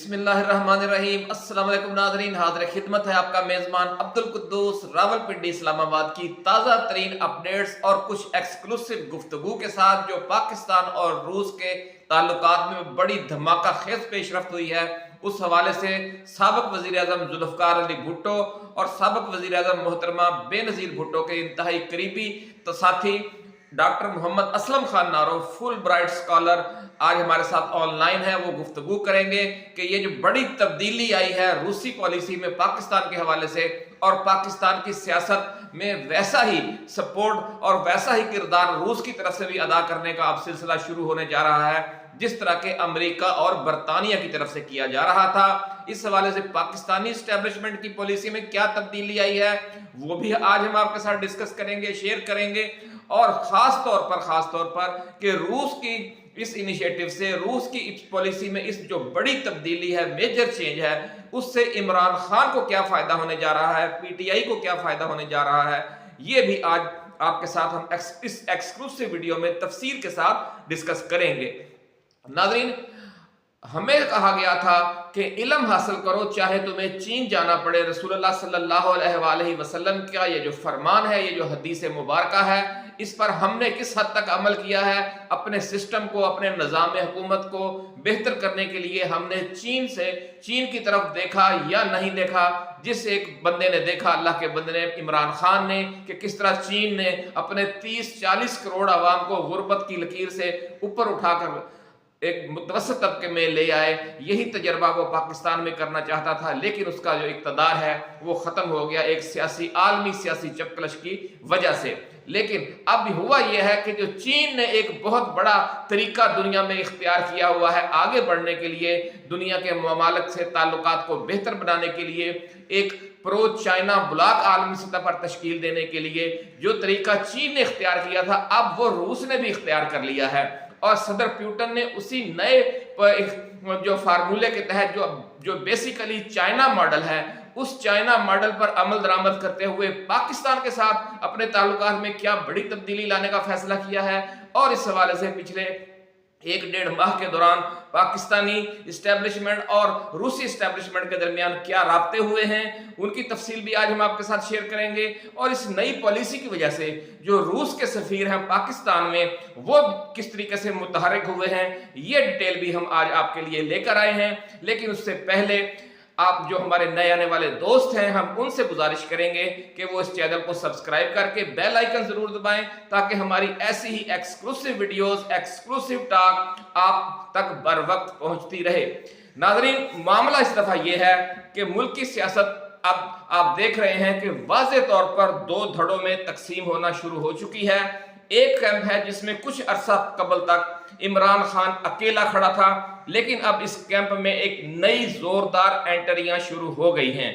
बिस्मिल्लाहिर्रहमानिर्रहीम। अस्सलाम वालेकुम नाज़रीन, हाज़िर खिदमत है आपका मेज़बान अब्दुल कुद्दूस रावलपिंडी इस्लामाबाद की ताज़ा तरीन अपडेट्स और कुछ एक्सक्लूसिव गुफ्तगू के साथ जो पाकिस्तान और रूस के ताल्लुकात में बड़ी धमाका खेज पेशरफ्त हुई है। उस हवाले से साबिक़ वज़ीर आज़म ज़ुल्फ़िकार अली भुट्टो और साबिक़ वज़ीर आज़म मोहतरमा बेनज़ीर भुट्टो के इंतहाई करीबी साथी डॉक्टर मोहम्मद असलम खान नारो, फुल ब्राइट स्कॉलर, आज हमारे साथ ऑनलाइन है। वो गुफ्तगू करेंगे कि ये जो बड़ी तब्दीली आई है रूसी पॉलिसी में पाकिस्तान के हवाले से और पाकिस्तान की सियासत में वैसा ही सपोर्ट और वैसा ही किरदार रूस की तरफ से भी अदा करने का अब सिलसिला शुरू होने जा रहा है जिस तरह के अमेरिका और बरतानिया की तरफ से किया जा रहा था। इस हवाले से पाकिस्तानी एस्टेब्लिशमेंट की पॉलिसी में क्या तब्दीली आई है वो भी आज हम आपके साथ डिस्कस करेंगे, शेयर करेंगे। और खास तौर पर कि रूस की इस इनिशिएटिव से, रूस की इस पॉलिसी में इस जो बड़ी तब्दीली है, मेजर चेंज है, उससे इमरान खान को क्या फायदा होने जा रहा है, पीटीआई को क्या फायदा होने जा रहा है, ये भी आज आपके साथ हम इस एक्सक्लूसिव वीडियो में तफसील के साथ डिस्कस करेंगे। नाज़रीन, हमें कहा गया था कि इल्म हासिल करो चाहे तुम्हें चीन जाना पड़े। रसूलुल्लाह सल्लल्लाहु अलैहि वसल्लम का ये जो फरमान है, ये जो हदीस मुबारक है, इस पर हमने किस हद तक अमल किया है। अपने सिस्टम को, अपने निज़ाम हुकूमत को बेहतर करने के लिए हमने चीन की तरफ देखा या नहीं देखा। जिस एक बंदे ने देखा, अल्लाह के बंदे ने, इमरान खान ने, कि किस तरह चीन ने अपने 30-40 करोड़ आवाम को गुर्बत की लकीर से ऊपर उठाकर एक मुतवस्सित तबके में ले आए। यही तजर्बा वो पाकिस्तान में करना चाहता था, लेकिन उसका जो इक़्तिदार है वो ख़त्म हो गया एक आलमी सियासी चपकलश की वजह से। लेकिन अब हुआ यह है कि जो चीन ने एक बहुत बड़ा तरीका दुनिया में इख्तियार किया हुआ है आगे बढ़ने के लिए, दुनिया के ममालिक से ताल्लुकात को बेहतर बनाने के लिए, एक प्रो चाइना ब्लॉक आलमी सतह पर तश्कील देने के लिए जो तरीका चीन ने इख्तियार किया था, अब वो रूस ने भी इख्तियार कर लिया है। और सदर प्यूटन ने उसी नए जो फार्मूले के तहत जो बेसिकली चाइना मॉडल है, उस चाइना मॉडल पर अमल दरामद करते हुए पाकिस्तान के साथ अपने ताल्लुकात में क्या बड़ी तब्दीली लाने का फैसला किया है। और इस हवाले से पिछले 1-1.5 माह के दौरान पाकिस्तानी इस्टेब्लिशमेंट और रूसी इस्टेब्लिशमेंट के दरमियान क्या राब्ते हुए हैं, उनकी तफसील भी आज हम आपके साथ शेयर करेंगे। और इस नई पॉलिसी की वजह से जो रूस के सफीर हैं पाकिस्तान में, वो किस तरीके से मुतहर्रिक हुए हैं, ये डिटेल भी हम आज आपके लिए लेकर आए हैं। लेकिन उससे पहले आप जो हमारे नए आने वाले दोस्त हैं, हम उनसे गुजारिश करेंगे कि वो इस चैनल को सब्सक्राइब करके बेल आइकन जरूर दबाएं ताकि हमारी ऐसी ही एक्सक्लूसिव वीडियोस, एक्सक्लूसिव टॉक आप तक बर वक्त पहुंचती रहे। नाज़रीन, मामला इस दफा ये है कि मुल्क की सियासत अब आप देख रहे हैं कि वाज़े तौर पर 2 धड़ों में तकसीम होना शुरू हो चुकी है। एक कैंप है जिसमें कुछ अरसा कबल तक इमरान खान अकेला खड़ा था, लेकिन अब इस कैंप में एक नई जोरदार एंट्रियां शुरू हो गई हैं।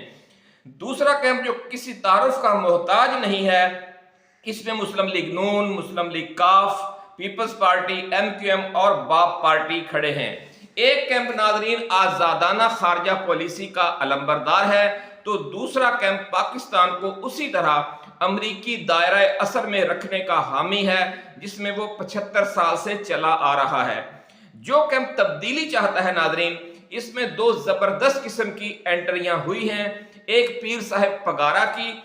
दूसरा कैंप जो किसी तारुफ का मोहताज नहीं है, इसमें मुस्लिम लीग नून, मुस्लिम लीग काफ, पीपल्स पार्टी, MQM और बाप पार्टी खड़े हैं। एक कैंप नाज़रीन आजादाना खारजा पॉलिसी का अलंबरदार है, तो दूसरा कैंप पाकिस्तान को उसी तरह अमरीकी दायरा असर में रखने का हामी है जिसमें वो 75 साल से चला आ रहा है। जो कैंप तब्दीली चाहता है नाज़रीन, इसमें 2 जबरदस्त किस्म की एंट्रियां हुई हैं। एक पीर साहब पगारा की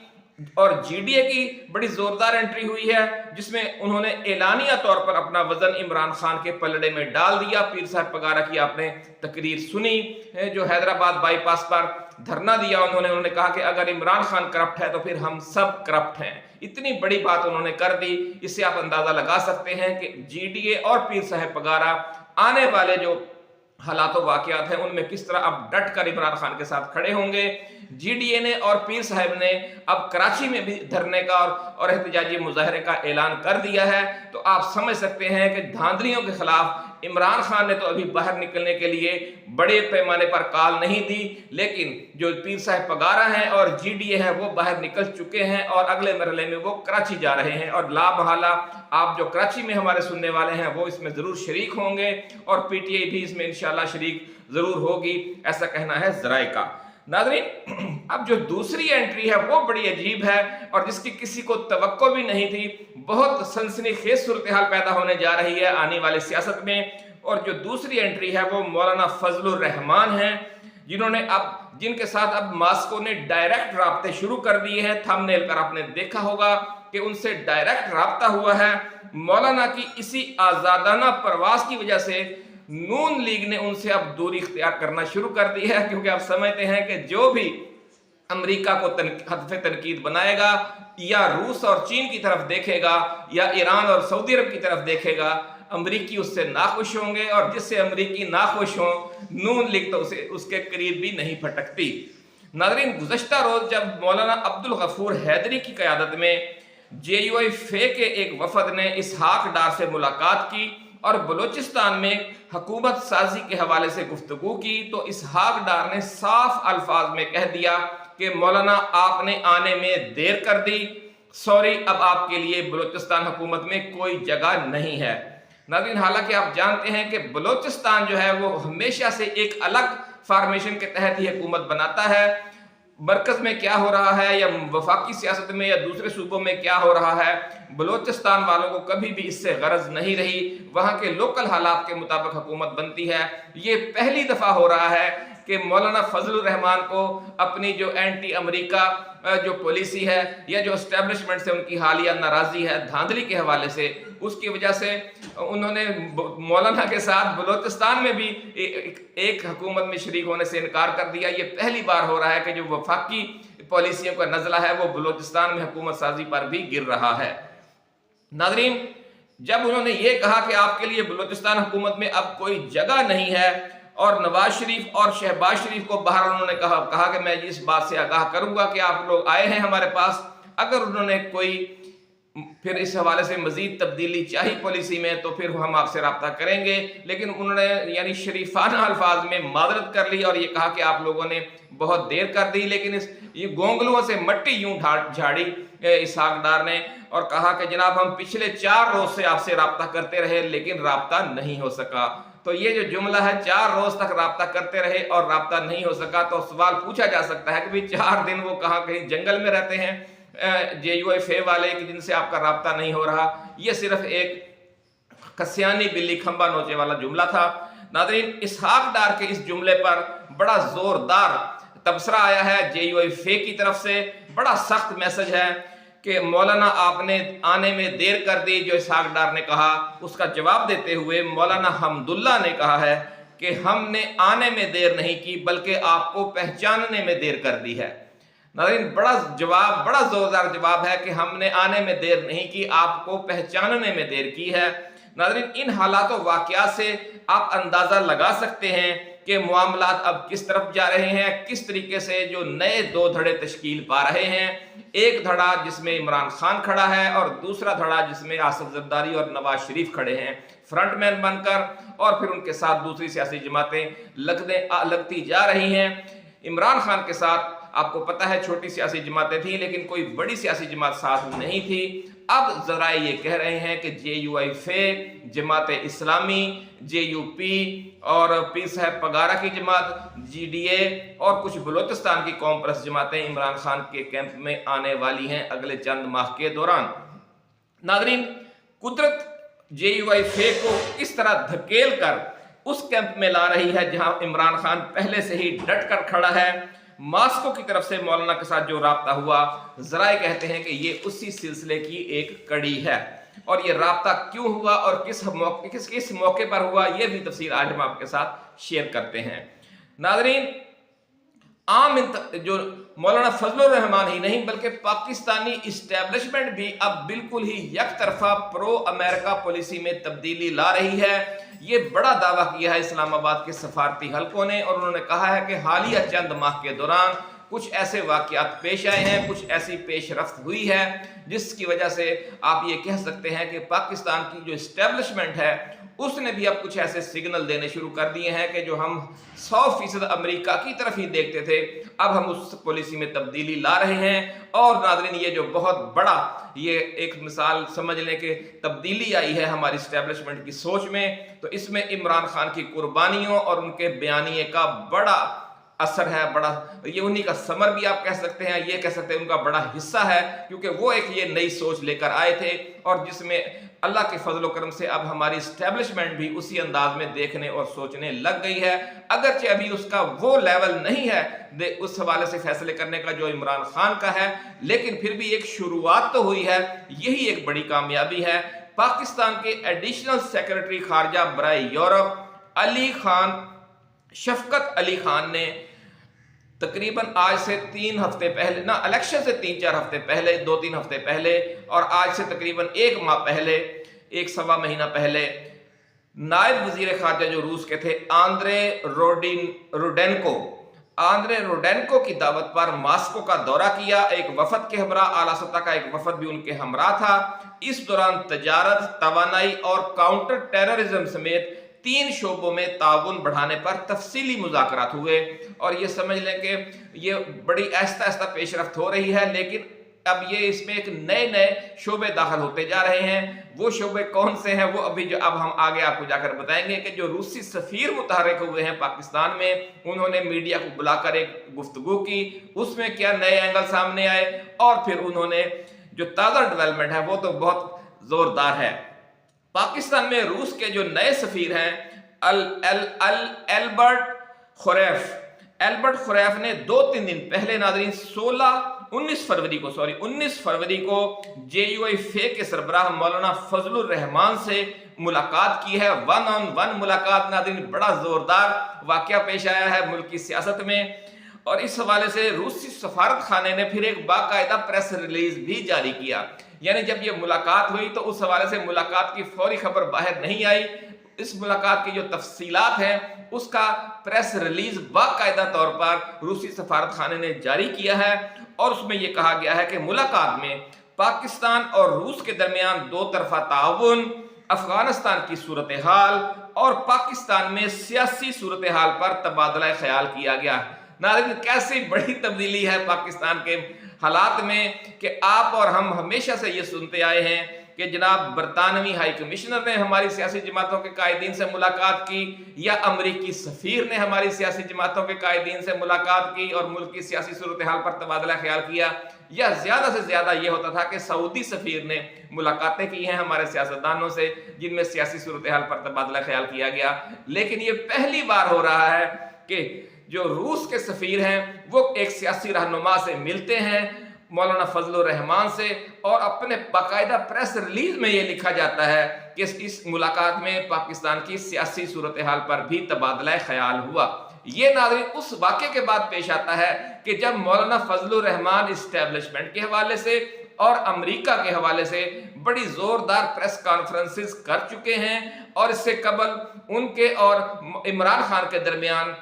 और GDA की बड़ी जोरदार एंट्री हुई है जिसमें उन्होंने एलानिया तौर पर अपना वजन इमरान खान के पलड़े में डाल दिया। पीर साहब पगारा की आपने तकरीर सुनी है, जो हैदराबाद बाईपास पर धरना दिया उन्होंने कहा कि अगर इमरान खान करप्ट है तो फिर हम सब करप्ट हैं। इतनी बड़ी बात उन्होंने कर दी। इससे आप अंदाजा लगा सकते हैं कि GDA और पीर साहब पगारा आने वाले जो हालात वाकयात हैं उनमें किस तरह अब डट कर इमरान खान के साथ खड़े होंगे। GDA ने और पीर साहब ने अब कराची में भी धरने का और एहतजाजी मुजाहरे का ऐलान कर दिया है। तो आप समझ सकते हैं कि धांधलियों के खिलाफ इमरान खान ने तो अभी बाहर निकलने के लिए बड़े पैमाने पर कॉल नहीं दी, लेकिन जो पीर साहब पगारा हैं और GDA है वो बाहर निकल चुके हैं और अगले मरहले में वो कराची जा रहे हैं। और ला महला आप जो कराची में हमारे सुनने वाले हैं वो इसमें जरूर शरीक होंगे और PTI भी इसमें इंशाल्लाह शरीक जरूर होगी, ऐसा कहना है ज़राए का। नाज़रीन, अब जो दूसरी एंट्री है वो बड़ी अजीब है और जिसकी किसी को तवक्को भी नहीं थी। बहुत सनसनीखेज सूरत हाल पैदा होने जा रही है आने वाली सियासत में। और जो दूसरी एंट्री है वो मौलाना फजलुर रहमान है, जिनके साथ अब मॉस्को ने डायरेक्ट राब्ते शुरू कर दिए हैं। थंबनेल पर आपने देखा होगा कि उनसे डायरेक्ट राब्ता हुआ है। मौलाना की इसी आजादाना प्रवास की वजह से नून लीग ने उनसे अब दूरी इख्तियार करना शुरू कर दी है, क्योंकि आप समझते हैं कि जो भी अमेरिका को हदफ तनकीद बनाएगा या रूस और चीन की तरफ देखेगा या ईरान और सऊदी अरब की तरफ देखेगा, अमरीकी उससे नाखुश होंगे, और जिससे अमरीकी नाखुश हो नून लीग तो उसके करीब भी नहीं फटकती। नाज़रीन, गुज़श्ता रोज जब मौलाना अब्दुल गफूर हैदरी की क़यादत में JUIF के एक वफद ने इसहाक डार से मुलाकात की और बलूचिस्तान में हुकूमत साजी के हवाले से गुफ्तगू की, तो इसहाक डार ने साफ अल्फाज में कह दिया कि मौलाना आपने आने में देर कर दी, सॉरी, अब आपके लिए बलूचिस्तान हुकूमत में कोई जगह नहीं है। नाज़रीन, हालांकि आप जानते हैं कि बलूचिस्तान जो है वो हमेशा से एक अलग फार्मेशन के तहत ही हुकूमत बनाता है। मरकज में क्या हो रहा है या वफाकी सियासत में या दूसरे सूबों में क्या हो रहा है, बलूचिस्तान वालों को कभी भी इससे गरज नहीं रही। वहाँ के लोकल हालात के मुताबिक हुकूमत बनती है। ये पहली दफ़ा हो रहा है कि मौलाना फजलुर रहमान को अपनी जो एंटी अमेरिका जो पॉलिसी है या जो एस्टेब्लिशमेंट से उनकी हालिया नाराज़ी है धांधली के हवाले से, उसकी वजह से उन्होंने मौलाना के साथ बलूचिस्तान में भी एक हुकूमत में शरीक होने से इनकार कर दिया। ये पहली बार हो रहा है कि जो वफाकी पॉलिसियों का नज़ला है वो बलूचिस्तान में हुकूमत साजी पर भी गिर रहा है। नाज़रीन, जब उन्होंने ये कहा कि आपके लिए बलूचिस्तान हुकूमत में अब कोई जगह नहीं है, और नवाज शरीफ और शहबाज शरीफ को बाहर उन्होंने कहा कि मैं इस बात से आगाह करूंगा कि आप लोग आए हैं हमारे पास, अगर उन्होंने कोई फिर इस हवाले से मजीद तब्दीली चाहिए पॉलिसी में तो फिर हम आपसे रब्ता करेंगे। लेकिन उन्होंने यानी शरीफाना अल्फाज में मादरत कर ली और ये कहा कि आप लोगों ने बहुत देर कर दी। लेकिन ये गोंगलुओं से मट्टी यूं झाड़ी इसहाक डार ने और कहा कि जनाब हम पिछले 4 रोज से आपसे रब्ता करते रहे लेकिन रब्ता नहीं हो सका। तो ये जो जुमला है 4 रोज तक रब्ता करते रहे और रब्ता नहीं हो सका, तो सवाल पूछा जा सकता है कि भाई 4 दिन वो कहाँ कहीं जंगल में रहते हैं JUIF वाले कि जिनसे आपका रब्ता नहीं हो रहा। ये सिर्फ एक कस्यानी बिल्ली खंबा नोचे वाला जुमला था। नाज़रीन, इसहाक डार के इस जुमले पर बड़ा जोरदार तबसरा आया है JUIF की तरफ से। बड़ा सख्त मैसेज है कि मौलाना आपने आने में देर कर दी, जो इसहाक डार ने कहा। उसका जवाब देते हुए मौलाना हमदुल्ला ने कहा है कि हमने आने में देर नहीं की बल्कि आपको पहचानने में देर कर दी है। नाज़रीन, बड़ा जोरदार जवाब है कि हमने आने में देर नहीं की, आपको पहचानने में देर की है। नाज़रीन, इन हालात व वाक़यात से आप अंदाज़ा लगा सकते हैं कि मामलात अब किस तरफ जा रहे हैं, किस तरीके से जो नए 2 धड़े तश्कील पा रहे हैं। एक धड़ा जिसमें इमरान खान खड़ा है और दूसरा धड़ा जिसमें आसिफ जरदारी और नवाज शरीफ खड़े हैं फ्रंटमैन बनकर, और फिर उनके साथ दूसरी सियासी जमातें लगती जा रही हैं। इमरान खान के साथ आपको पता है छोटी सियासी जमातें थी लेकिन कोई बड़ी सियासी जमात साथ नहीं थी। अब जरा ये कह रहे हैं कि JUIF, जमात इस्लामी, JUP और पीर साहब पगारा की जमात GDA और कुछ बलूचिस्तान की कौम परस्त जमातें इमरान खान के कैंप में आने वाली हैं अगले चंद माह के दौरान। नाज़रीन, कुदरत JUIF को इस तरह धकेल कर उस कैंप में ला रही है जहां इमरान खान पहले से ही डट कर खड़ा है। मॉस्को की तरफ से मौलाना के साथ जो राब्ता हुआ, जराए कहते हैं कि ये उसी सिलसिले की एक कड़ी है। और ये राब्ता क्यों हुआ और किस मौके पर हुआ, ये भी तफसील आज हम आपके साथ शेयर करते हैं। नाज़रीन, जो मौलाना फजलुर रहमान ही नहीं बल्कि पाकिस्तानी इस्टेब्लिशमेंट भी अब बिल्कुल ही यकतरफा प्रो अमेरिका पॉलिसी में तब्दीली ला रही है। ये बड़ा दावा किया है इस्लामाबाद के सफारती हलकों ने, और उन्होंने कहा है कि हालिया चंद माह के दौरान कुछ ऐसे वाक़यात पेश आए हैं, कुछ ऐसी पेशरफ्त हुई है जिसकी वजह से आप ये कह सकते हैं कि पाकिस्तान की जो इस्टेब्लिशमेंट है उसने भी अब कुछ ऐसे सिग्नल देने शुरू कर दिए हैं कि जो हम 100% अमेरिका की तरफ ही देखते थे, अब हम उस पॉलिसी में तब्दीली ला रहे हैं। और नाज़रीन, ये जो बहुत बड़ा ये एक मिसाल समझ लें कि तब्दीली आई है हमारी इस्टेब्लिशमेंट की सोच में, तो इसमें इमरान खान की कुर्बानियों और उनके बयानिए का बड़ा असर है, बड़ा ये उन्हीं का समर भी आप कह सकते हैं, ये कह सकते हैं उनका बड़ा हिस्सा है, क्योंकि वो एक ये नई सोच लेकर आए थे और जिसमें अल्लाह के फजल करम से अब हमारी स्टैब्लिशमेंट भी उसी अंदाज में देखने और सोचने लग गई है। अगरचे अभी उसका वो लेवल नहीं है उस हवाले से फैसले करने का जो इमरान खान का है, लेकिन फिर भी एक शुरुआत तो हुई है, यही एक बड़ी कामयाबी है। पाकिस्तान के एडिशनल सेक्रेटरी खारजा बराए यूरोप अली खान, शफकत अली खान ने तकरीबन आज से 3 हफ्ते पहले ना, इलेक्शन से 3-4 हफ्ते पहले, 2-3 हफ्ते पहले और आज से तकरीबन 1 माह पहले, 1-1.25 महीना पहले नायब वजीर खारजा जो रूस के थे आंद्रे रोडेनको की दावत पर मॉस्को का दौरा किया। एक वफद के हमरा, आला सतह का एक वफद भी उनके हमरा था। इस दौरान तजारत, तवानाई और काउंटर टेररिज्म समेत 3 शोबों में ताउन बढ़ाने पर तफसीली मुज़ाकरात हुए। और ये समझ लें कि ये बड़ी आहिस्ता आहिस्ता पेशरफ्त हो रही है, लेकिन अब ये इसमें एक नए शोबे दाखिल होते जा रहे हैं। वो शोबे कौन से हैं वो अभी जो अब हम आगे आपको जाकर बताएंगे कि जो रूसी सफीर मुतहर्रिक हुए हैं पाकिस्तान में, उन्होंने मीडिया को बुलाकर एक गुफ्तगू की, उसमें क्या नए एंगल सामने आए और फिर उन्होंने जो ताज़ा डेवलपमेंट है वो तो बहुत जोरदार है। पाकिस्तान में रूस के जो नए सफीर हैं एल्बर्ट खुरैफ ने 2-3 दिन पहले नाज़रीन 19 फरवरी को JUIF के सरबराह मौलाना फजलुर रहमान से मुलाकात की है। 1-on-1 मुलाकात नाज़रीन, बड़ा जोरदार वाकया पेश आया है मुल्क की सियासत में। और इस हवाले से रूसी सफारत खाने ने फिर एक बाकायदा प्रेस रिलीज भी जारी किया। यानी जब ये मुलाकात हुई तो उस हवाले से मुलाकात की फौरी खबर बाहर नहीं आई। इस मुलाकात की जो तफसीलात हैं उसका प्रेस रिलीज बाकायदा तौर पर रूसी सफारत खाने ने जारी किया है और उसमें यह कहा गया है कि मुलाकात में पाकिस्तान और रूस के दरमियान 2 तरफा ताउन, अफगानिस्तान की सूरत हाल और पाकिस्तान में सियासी सूरत हाल पर तबादला ख्याल किया गया। नाज़रीन, कैसी बड़ी तब्दीली है पाकिस्तान के हालात में कि आप और हम हमेशा से ये सुनते आए हैं कि जनाब बरतानवी हाई कमिश्नर ने हमारी सियासी जमातों के कायदीन से मुलाकात की या अमरीकी सफीर ने हमारी सियासी जमातों के कायदीन से मुलाकात की और मुल्क की सियासी सूरत हाल पर तबादला ख्याल किया, या ज़्यादा से ज़्यादा ये होता था कि सऊदी सफीर ने मुलाकातें की हैं हमारे सियासतदानों से जिनमें सियासी सूरत हाल पर तबादला ख्याल किया गया। लेकिन ये पहली बार हो रहा है कि जो रूस के सफीर हैं वो एक सियासी रहनुमा से मिलते हैं, मौलाना फजलुर रहमान से, और अपने बाकायदा प्रेस रिलीज में ये लिखा जाता है कि इस मुलाकात में पाकिस्तान की सियासी सूरत हाल पर भी तबादला ख्याल हुआ। ये नाज़रीन उस वाक़े के बाद पेश आता है कि जब मौलाना फजलुर रहमान इस्टेब्लिशमेंट के हवाले से और अमेरिका के हवाले से बड़ी जोरदार प्रेस कॉन्फ्रेंसेस कर चुके हैं और इससे कबल उनके और इमरान खान के दरमियान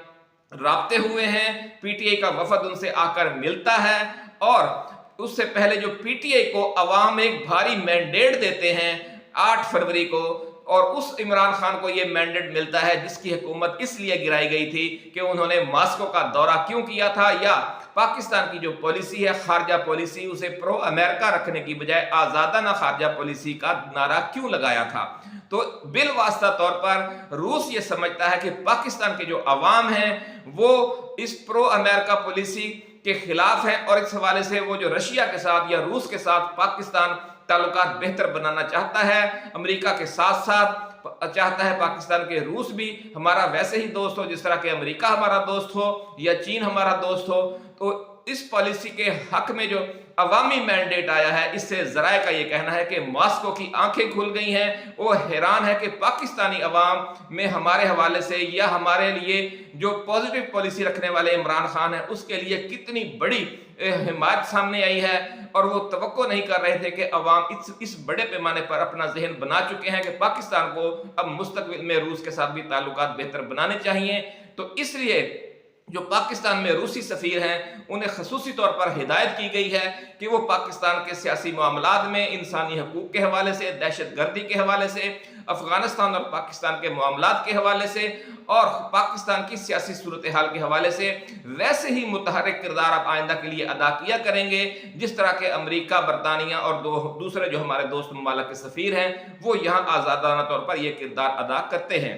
राब्ते हुए हैं। PTI का वफद उनसे आकर मिलता है और उससे पहले जो PTI को अवाम एक भारी मैंडेट देते हैं 8 फरवरी को, और उस इमरान खान को ये मैंडेट मिलता है जिसकी हुकूमत इसलिए गिराई गई थी कि उन्होंने मॉस्को का दौरा क्यों किया था, या पाकिस्तान की जो पॉलिसी है खारजा पॉलिसी उसे प्रो अमेरिका रखने की बजाय आज़ादाना खारजा पॉलिसी का नारा क्यों लगाया था। तो बिलवास्ता तौर पर रूस ये समझता है कि पाकिस्तान के जो अवाम हैं वो इस प्रो अमेरिका पॉलिसी के खिलाफ है और इस हवाले से वो जो रशिया के साथ या रूस के साथ पाकिस्तान ताल्लुकात बेहतर बनाना चाहता है, अमेरिका के साथ साथ चाहता है पाकिस्तान के रूस भी हमारा वैसे ही दोस्त हो जिस तरह के अमेरिका हमारा दोस्त हो या चीन हमारा दोस्त हो। तो इस पॉलिसी के हक में जो अवामी मैंडेट आया है, इससे ज़राए का ये कहना है कि मॉस्को की आंखें खुल गई हैं। वो हैरान है कि पाकिस्तानी अवाम में हमारे हवाले से या हमारे लिए जो पॉजिटिव पॉलिसी रखने वाले इमरान खान है उसके लिए कितनी बड़ी हिमायत सामने आई है, और वो तवक्को नहीं कर रहे थे कि अवाम इस बड़े पैमाने पर अपना जहन बना चुके हैं कि पाकिस्तान को अब मुस्तकबिल में रूस के साथ भी ताल्लुकात बेहतर बनाने चाहिए। तो इसलिए जो पाकिस्तान में रूसी सफीर हैं उन्हें खसूसी तौर पर हिदायत की गई है कि वो पाकिस्तान के सियासी मामलात में इंसानी हकूक के हवाले से, दहशत गर्दी के हवाले से, अफगानिस्तान और पाकिस्तान के मामलात के हवाले से और पाकिस्तान की सियासी सूरत हाल के हवाले से वैसे ही मुतहर्रिक किरदार आप आइंदा के लिए अदा किया करेंगे जिस तरह के अमेरिका, बरतानिया और दूसरे जो हमारे दोस्त ममालिक के सफीर हैं वो यहाँ आज़ादाना तौर पर यह किरदार अदा करते हैं।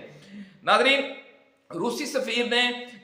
नाज़रीन, रूसी सफीर ने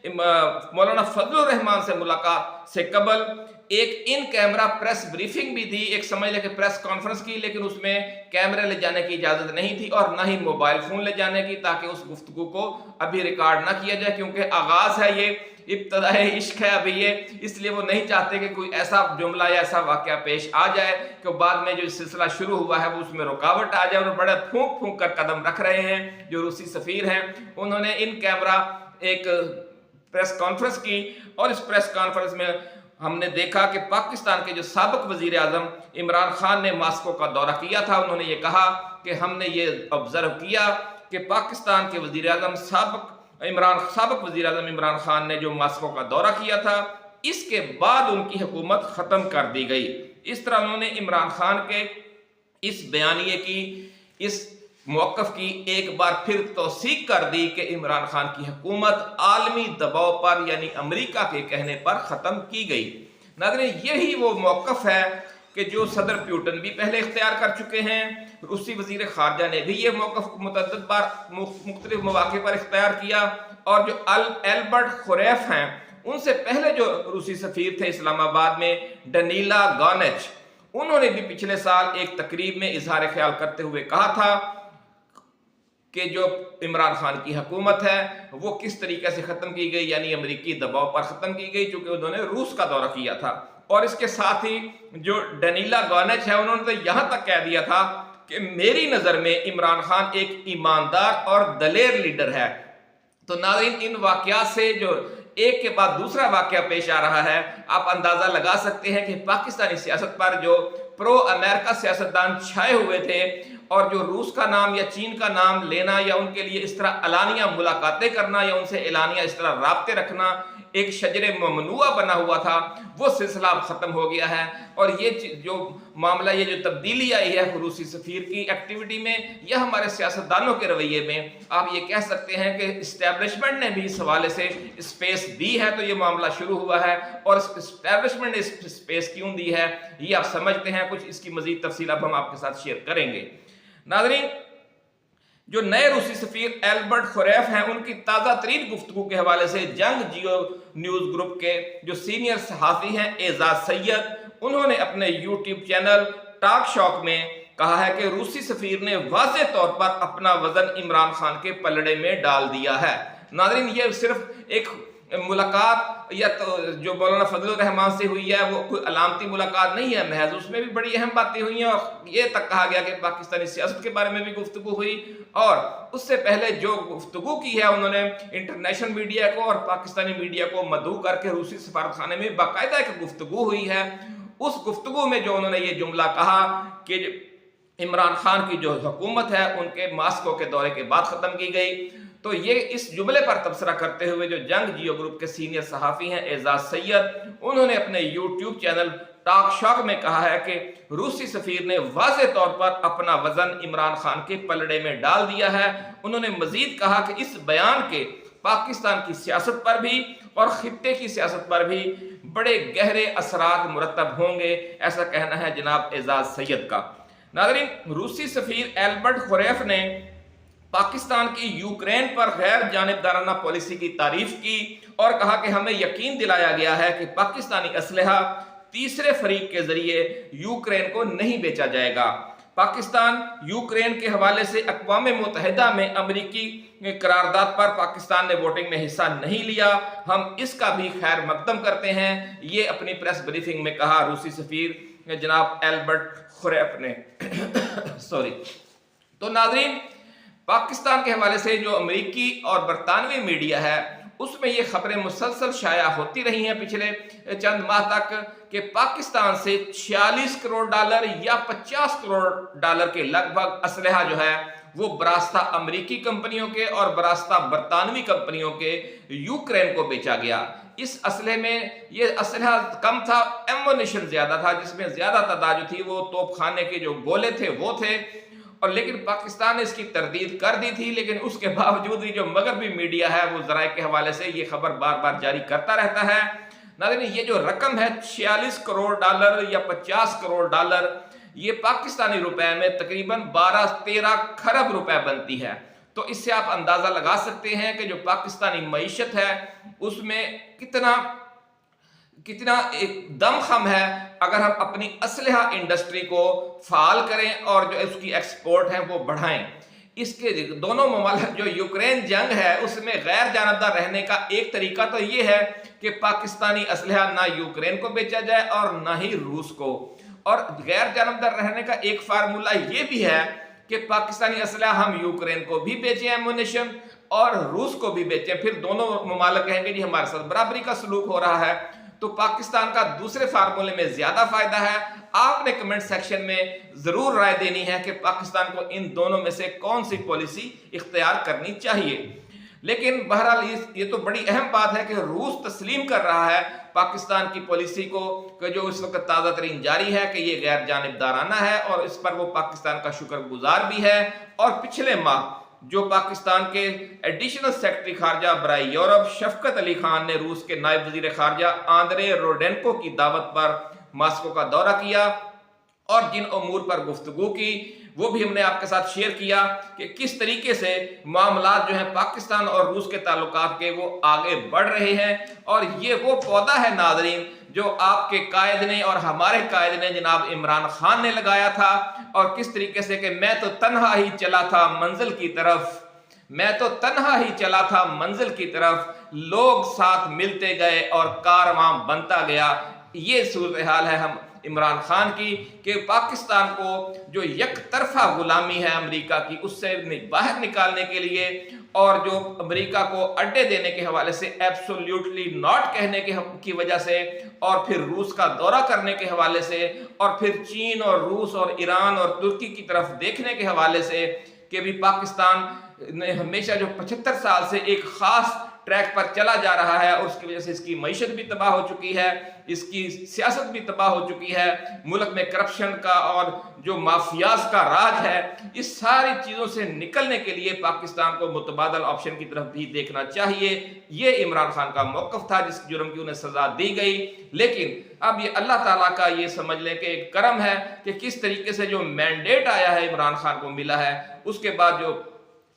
मौलाना फजलुर रहमान से मुलाकात से कबल एक इन कैमरा प्रेस ब्रीफिंग भी थी, एक समझ लें कि प्रेस कॉन्फ्रेंस की, लेकिन उसमें कैमरे ले जाने की इजाज़त नहीं थी और ना ही मोबाइल फ़ोन ले जाने की, ताकि उस गुफ्तगू को अभी रिकॉर्ड ना किया जाए, क्योंकि आगाज़ है, ये इब्तदाए इश्क है अभी ये, इसलिए वो नहीं चाहते कि कोई ऐसा जुमला या ऐसा वाक़या पेश आ जाए कि बाद में जो सिलसिला शुरू हुआ है वो उसमें रुकावट आ जाए। और बड़े फूंक फूंक कर कदम रख रहे हैं जो रूसी सफ़ीर हैं। उन्होंने इन कैमरा एक प्रेस कॉन्फ्रेंस की और इस प्रेस कॉन्फ्रेंस में हमने देखा कि पाकिस्तान के जो साबिक वजीर आज़म इमरान खान ने मॉस्को का दौरा किया था। उन्होंने ये कहा कि हमने ये ऑब्जर्व किया कि पाकिस्तान के वजीर आज़म साबिक वजीर आज़म इमरान खान ने जो मॉस्को का दौरा किया था, इसके बाद उनकी हुकूमत ख़त्म कर दी गई। इस तरह उन्होंने इमरान खान के इस बयानिए की, इस मौक़िफ़ की एक बार फिर तौसीक कर दी कि इमरान खान की हुकूमत आलमी दबाव पर, यानी अमेरिका के कहने पर ख़त्म की गई। नाज़रीन, यही वो मौक़िफ़ है कि जो सदर पुतिन भी पहले इख्तियार कर चुके हैं, रूसी वज़ीर ख़ारजा ने भी ये मौक़िफ़ मुतअद्दिद बार मुख्तलिफ मौक़े पर इख्तियार किया, और जो एल्बर्ट खुरैफ हैं, उनसे पहले जो रूसी सफ़ीर थे इस्लामाबाद में, डनीला गानेच, उन्होंने भी पिछले साल एक तकरीब में इजहार ख्याल करते हुए कहा था कि जो इमरान खान की हुकूमत है वो किस तरीके से ख़त्म की गई, यानी अमेरिकी दबाव पर ख़त्म की गई, चूँकि उन्होंने रूस का दौरा किया था। और इसके साथ ही जो डनीला गानेच है, उन्होंने तो यहाँ तक कह दिया था कि मेरी नज़र में इमरान खान एक ईमानदार और दलेर लीडर है। तो नाज़रीन, इन वाक़यात से जो एक के बाद दूसरा वाक़या पेश आ रहा है, आप अंदाज़ा लगा सकते हैं कि पाकिस्तानी सियासत पर जो प्रो अमेरिका सियासतदान छाए हुए थे, और जो रूस का नाम या चीन का नाम लेना या उनके लिए इस तरह अलानिया मुलाकातें करना या उनसे एलानिया इस तरह राब्ते रखना एक शजरे ममनुआ बना हुआ था, वो सिलसिला अब ख़त्म हो गया है। और ये जो मामला, ये जो तब्दीली आई है रूसी सफ़ीर की एक्टिविटी में या हमारे सियासतदानों के रवैये में, आप ये कह सकते हैं कि इस्टेब्लिशमेंट ने भी इस हवाले से स्पेस दी है, तो ये मामला शुरू हुआ है। और इस्टेब्लिशमेंट ने स्पेस क्यों दी है ये आप समझते हैं। कुछ इसकी मज़ीद तफसील अब हम आपके साथ शेयर करेंगे। नाज़रीन, जो नए रूसी सफ़ीर एल्बर्ट खुरैफ हैं, उनकी ताज़ा तरीन गुफ्तगू के हवाले से जंग जियो न्यूज़ ग्रुप के जो सीनियर सहाफ़ी हैं एजाज सैयद, उन्होंने अपने यूट्यूब चैनल टॉक शॉक में कहा है कि रूसी सफ़ीर ने वाज़ेह तौर पर अपना वज़न इमरान खान के पलड़े में डाल दिया है। नाज़रीन, ये सिर्फ एक मुलाकात या तो जो मौलाना फजलुर रहमान से हुई है वो कोई अलामती मुलाकात नहीं है महज, उसमें भी बड़ी अहम बातें हुई हैं, और ये तक कहा गया कि पाकिस्तानी सियासत के बारे में भी गुफ्तगू हुई। और उससे पहले जो गुफ्तगू की है उन्होंने इंटरनेशनल मीडिया को और पाकिस्तानी मीडिया को मदऊ करके रूसी सफारत खाने में बाकायदा एक गुफ्तगू हुई है। उस गुफ्तगू में जो उन्होंने ये जुमला कहा कि इमरान खान की जो हुकूमत है उनके मॉस्को के दौरे के बाद ख़त्म की गई, तो ये इस जुमले पर तबसरा करते हुए जो जंग जियो ग्रुप के सीनियर सहाफ़ी हैं एजाज सैयद, उन्होंने अपने यूट्यूब चैनल टॉक शॉक में कहा है कि रूसी सफ़ीर ने वाज़ेह तौर पर अपना वज़न इमरान खान के पलड़े में डाल दिया है। उन्होंने मज़ीद कहा कि इस बयान के पाकिस्तान की सियासत पर भी और खित्ते की सियासत पर भी बड़े गहरे असरात मुरतब होंगे, ऐसा कहना है जनाब एजाज सैयद का। नाज़रीन, रूसी सफ़ीर एल्बर्ट खुरैफ ने पाकिस्तान की यूक्रेन पर गैर जानिबदाराना पॉलिसी की तारीफ की और कहा कि हमें यकीन दिलाया गया है कि पाकिस्तानी असलहा तीसरे फरीक के जरिए यूक्रेन को नहीं बेचा जाएगा। पाकिस्तान यूक्रेन के हवाले से अक़वाम मुत्तहिदा में अमरीकी करारदाद पर पाकिस्तान ने वोटिंग में हिस्सा नहीं लिया, हम इसका भी खैर मकदम करते हैं, ये अपनी प्रेस ब्रीफिंग में कहा रूसी सफ़ीर जनाब एल्बर्ट खुरैफ ने सॉरी। तो नाज़रीन, पाकिस्तान के हवाले से जो अमेरिकी और बरतानवी मीडिया है उसमें ये खबरें मुसलसल शाया होती रही हैं पिछले चंद माह तक कि पाकिस्तान से 46 करोड़ डॉलर या 50 करोड़ डॉलर के लगभग असलहा जो है वो बरास्ता अमेरिकी कंपनियों के और बरास्ता बरतानवी कंपनियों के यूक्रेन को बेचा गया। इस असलहे में ये असलहा कम था, एम्मुनिशन ज्यादा था, जिसमें ज्यादा तादाद जो थी वो तोपखाने के जो गोले थे वो थे, और लेकिन पाकिस्तान ने इसकी तरदीद कर दी थी। लेकिन उसके बावजूद भी जो मगरबी मीडिया है वो ज़राए के हवाले से ये खबर बार बार जारी करता रहता है। नाज़रीन, ये जो रकम है 46 करोड़ डॉलर या 50 करोड़ डॉलर, ये पाकिस्तानी रुपए में तकरीबन 12-13 खरब रुपए बनती है। تو اس سے آپ اندازہ لگا سکتے ہیں کہ جو پاکستانی معیشت ہے اس میں کتنا ایک دم خم ہے اگر ہم اپنی اسلحہ انڈسٹری کو فعال کریں اور جو اس کی ایکسپورٹ ہے وہ بڑھائیں۔ اس کے دونوں ممالک جو یوکرین جنگ ہے اس میں غیر جانبدار رہنے کا ایک طریقہ تو یہ ہے کہ پاکستانی اسلحہ نہ یوکرین کو بیچا جائے اور نہ ہی روس کو، اور غیر جانبدار رہنے کا ایک فارمولہ یہ بھی ہے کہ پاکستانی اسلحہ ہم یوکرین کو بھی بیچیں ایمونیشن اور روس کو بھی بیچیں، پھر دونوں ممالک کہیں گے جی ہمارے ساتھ برابری کا سلوک ہو رہا ہے، تو پاکستان کا دوسرے فارمولے میں زیادہ فائدہ ہے۔ آپ نے کمنٹ سیکشن میں ضرور رائے دینی ہے کہ پاکستان کو ان دونوں میں سے کون سی پالیسی اختیار کرنی چاہیے۔ لیکن بہرحال یہ تو بڑی اہم بات ہے کہ روس تسلیم کر رہا ہے پاکستان کی پالیسی کو، کہ جو اس وقت تازہ ترین جاری ہے کہ یہ غیر جانبدارانہ ہے، اور اس پر وہ پاکستان کا شکر گزار بھی ہے۔ اور پچھلے ماہ جو پاکستان کے ایڈیشنل سیکرٹری خارجہ برائے یورپ شفقت علی خان نے روس کے نائب وزیر خارجہ آندرے روڈینکو کی دعوت پر ماسکو کا دورہ کیا اور جن امور پر گفتگو کی وہ بھی ہم نے آپ کے ساتھ شیئر کیا کہ کس طریقے سے معاملات جو ہیں پاکستان اور روس کے تعلقات کے وہ آگے بڑھ رہے ہیں۔ اور یہ وہ پودا ہے ناظرین جو آپ کے قائد نے اور ہمارے قائد نے جناب عمران خان نے لگایا تھا، اور کس طریقے سے کہ میں تو تنہا ہی چلا تھا منزل کی طرف، میں تو تنہا ہی چلا تھا منزل کی طرف، لوگ ساتھ ملتے گئے اور کارواں بنتا گیا۔ یہ صورتحال ہے ہم عمران خان کی کہ پاکستان کو جو یک طرفہ غلامی ہے امریکہ کی اس سے باہر نکالنے کے لیے، اور جو امریکہ کو اڈے دینے کے حوالے سے ایبسولیوٹلی ناٹ کہنے کی وجہ سے، اور پھر روس کا دورہ کرنے کے حوالے سے، اور پھر چین اور روس اور ایران اور ترکی کی طرف دیکھنے کے حوالے سے، کہ بھی پاکستان نے ہمیشہ جو 75 سال سے ایک خاص ٹریک پر چلا جا رہا ہے، اور اس کی وجہ سے اس کی معیشت بھی تباہ ہو چکی ہے، اس کی سیاست بھی تباہ ہو چکی ہے، ملک میں کرپشن کا اور جو مافیاز کا راج ہے، اس ساری چیزوں سے نکلنے کے لیے پاکستان کو متبادل آپشن کی طرف بھی دیکھنا چاہیے۔ یہ عمران خان کا موقف تھا جس جرم کی انہیں سزا دی گئی، لیکن اب یہ اللہ تعالیٰ کا یہ سمجھ لیں کہ ایک کرم ہے کہ کس طریقے سے جو مینڈیٹ آیا ہے عمران خان کو ملا ہے، اس کے بعد جو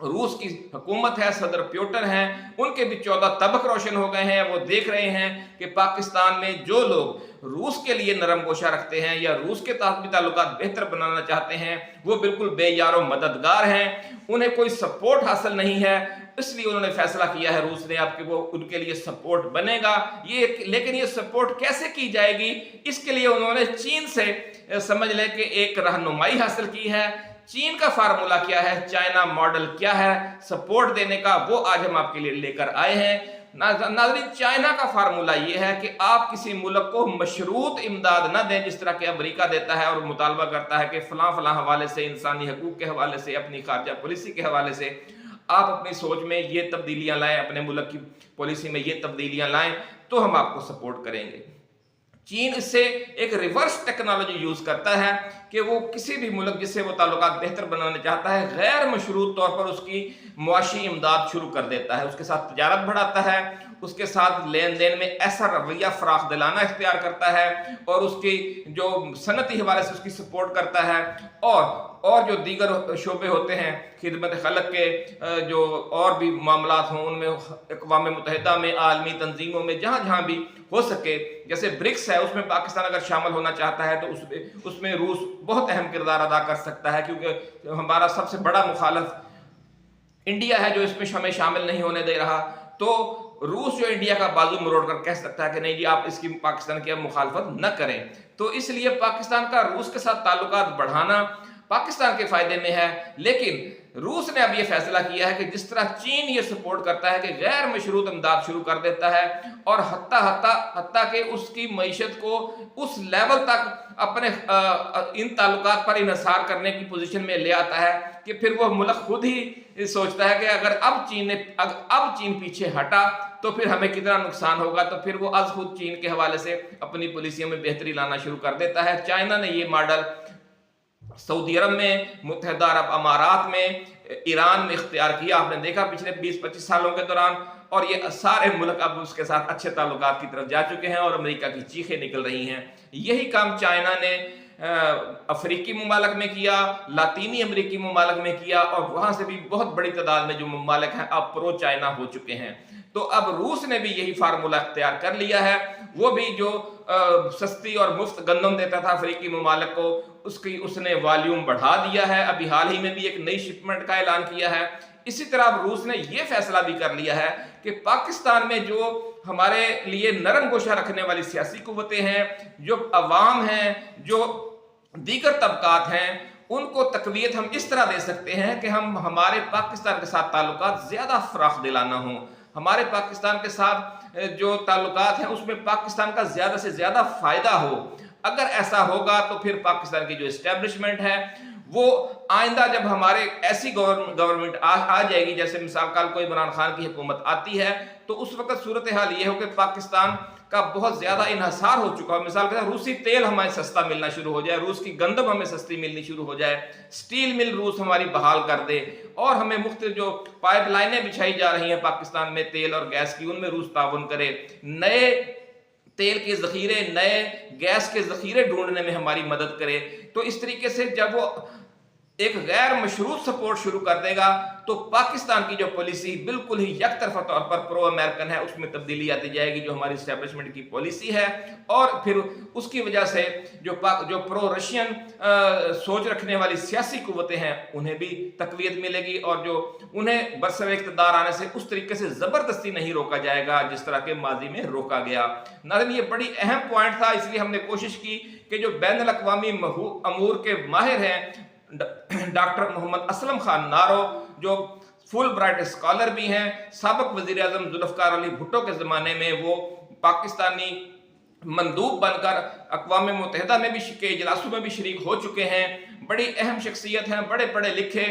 روس کی حکومت ہے، صدر پیوٹن ہیں، ان کے بھی 14 طبق روشن ہو گئے ہیں۔ وہ دیکھ رہے ہیں کہ پاکستان میں جو لوگ روس کے لیے نرم گوشہ رکھتے ہیں یا روس کے ساتھ بھی تعلقات بہتر بنانا چاہتے ہیں، وہ بالکل بے یار و مددگار ہیں، انہیں کوئی سپورٹ حاصل نہیں ہے، اس لیے انہوں نے فیصلہ کیا ہے روس نے اب کہ وہ ان کے لیے سپورٹ بنے گا۔ لیکن یہ سپورٹ کیسے کی جائے گی، اس کے لیے انہوں نے چین سے سمجھ لیں کہ ایک رہنمائی حاصل کی ہے۔ چین کا فارمولہ کیا ہے، چائنا ماڈل کیا ہے سپورٹ دینے کا، وہ آج ہم آپ کے لیے لے کر آئے ہیں۔ ناظرین، چائنا کا فارمولہ یہ ہے کہ آپ کسی ملک کو مشروط امداد نہ دیں جس طرح کہ امریکہ دیتا ہے اور مطالبہ کرتا ہے کہ فلاں فلاں حوالے سے، انسانی حقوق کے حوالے سے، اپنی خارجہ پالیسی کے حوالے سے آپ اپنی سوچ میں یہ تبدیلیاں لائیں، اپنے ملک کی پالیسی میں یہ تبدیلیاں لائیں تو ہم آپ کو سپورٹ کریں گے۔ چین اس سے ایک ریورس ٹیکنالوجی یوز کرتا ہے کہ وہ کسی بھی ملک جس سے وہ تعلقات بہتر بنانا چاہتا ہے، غیر مشروط طور پر اس کی معاشی امداد شروع کر دیتا ہے، اس کے ساتھ تجارت بڑھاتا ہے، اس کے ساتھ لین دین میں ایسا رویہ فراخ دلانہ اختیار کرتا ہے، اور اس کی جو صنعتی حوالے سے اس کی سپورٹ کرتا ہے، اور جو دیگر شعبے ہوتے ہیں خدمت خلق کے، جو اور بھی معاملات ہوں ان میں اقوام متحدہ میں، عالمی تنظیموں میں، جہاں جہاں بھی ہو سکے، جیسے برکس ہے اس میں پاکستان اگر شامل ہونا چاہتا ہے تو اس میں روس بہت اہم کردار ادا کر سکتا ہے، کیونکہ ہمارا سب سے بڑا مخالف انڈیا ہے جو اس میں ہمیں شامل نہیں ہونے دے رہا، تو روس جو انڈیا کا بازو مروڑ کر کہہ سکتا ہے کہ نہیں جی آپ اس کی پاکستان کی اب مخالفت نہ کریں۔ تو اس لیے پاکستان کا روس کے ساتھ تعلقات بڑھانا پاکستان کے فائدے میں ہے، لیکن روس نے اب یہ فیصلہ کیا ہے کہ جس طرح چین یہ سپورٹ کرتا ہے کہ غیر مشروط امداد شروع کر دیتا ہے، اور حتیٰ کہ اس کی معیشت کو اس لیول تک اپنے ان تعلقات پر انحصار کرنے کی پوزیشن میں لے آتا ہے کہ پھر وہ ملک خود ہی سوچتا ہے کہ اگر اب چین پیچھے ہٹا تو پھر ہمیں کتنا نقصان ہوگا، تو پھر وہ از خود چین کے حوالے سے اپنی پالیسیوں میں بہتری لانا شروع کر دیتا ہے۔ چائنا نے یہ ماڈل سعودی عرب میں، متحدہ عرب امارات میں، ایران میں اختیار کیا، آپ نے دیکھا پچھلے 20-25 سالوں کے دوران، اور یہ سارے ملک اب اس کے ساتھ اچھے تعلقات کی طرف جا چکے ہیں اور امریکہ کی چیخیں نکل رہی ہیں۔ یہی کام چائنا نے افریقی ممالک میں کیا، لاطینی امریکی ممالک میں کیا، اور وہاں سے بھی بہت بڑی تعداد میں جو ممالک ہیں اب پرو چائنا ہو چکے ہیں۔ تو اب روس نے بھی یہی فارمولہ اختیار کر لیا ہے، وہ بھی جو سستی اور مفت گندم دیتا تھا افریقی ممالک کو، اس نے والیوم بڑھا دیا ہے، ابھی حال ہی میں بھی ایک نئی شپمنٹ کا اعلان کیا ہے۔ اسی طرح اب روس نے یہ فیصلہ بھی کر لیا ہے کہ پاکستان میں جو ہمارے لیے نرم گوشہ رکھنے والی سیاسی قوتیں ہیں، جو عوام ہیں، جو دیگر طبقات ہیں، ان کو تقویت ہم اس طرح دے سکتے ہیں کہ ہمارے پاکستان کے ساتھ تعلقات زیادہ فراخ دلانہ ہوں، ہمارے پاکستان کے ساتھ جو تعلقات ہیں اس میں پاکستان کا زیادہ سے زیادہ فائدہ ہو۔ اگر ایسا ہوگا تو پھر پاکستان کی جو اسٹیبلشمنٹ ہے وہ آئندہ جب ہمارے ایسی گورنمنٹ آ جائے گی، جیسے مثال کال کوئی عمران خان کی حکومت آتی ہے، تو اس وقت صورتحال یہ ہو کہ پاکستان کا بہت زیادہ انحصار ہو چکا ہو، مثال کے طور روسی تیل ہمیں سستا ملنا شروع ہو جائے، روس کی گندم ہمیں سستی ملنی شروع ہو جائے، سٹیل مل روس ہماری بحال کر دے، اور ہمیں مختلف جو پائپ لائنیں بچھائی جا رہی ہیں پاکستان میں تیل اور گیس کی، ان میں روس تعاون کرے، نئے تیل کے ذخیرے، نئے گیس کے ذخیرے ڈھونڈنے میں ہماری مدد کرے۔ تو اس طریقے سے جب وہ ایک غیر مشروط سپورٹ شروع کر دے گا تو پاکستان کی جو پالیسی بالکل ہی یک طرفہ طور پر پرو امریکن ہے، اس میں تبدیلی آتی جائے گی جو ہماری اسٹیبلشمنٹ کی پالیسی ہے، اور پھر اس کی وجہ سے جو پرو رشین سوچ رکھنے والی سیاسی قوتیں ہیں انہیں بھی تقویت ملے گی، اور جو انہیں برسر اقتدار آنے سے اس طریقے سے زبردستی نہیں روکا جائے گا جس طرح کے ماضی میں روکا گیا۔ ناظرین، یہ بڑی اہم پوائنٹ تھا، اس لیے ہم نے کوشش کی کہ جو بین الاقوامی امور کے ماہر ہیں ڈاکٹر محمد اسلم خان نارو، جو فل برائٹ اسکالر بھی ہیں، سابق وزیر اعظم ذوالفقار علی بھٹو کے زمانے میں وہ پاکستانی مندوب بن کر اقوام متحدہ میں بھی کے اجلاسوں میں بھی شریک ہو چکے ہیں، بڑی اہم شخصیت ہیں، بڑے پڑھے لکھے،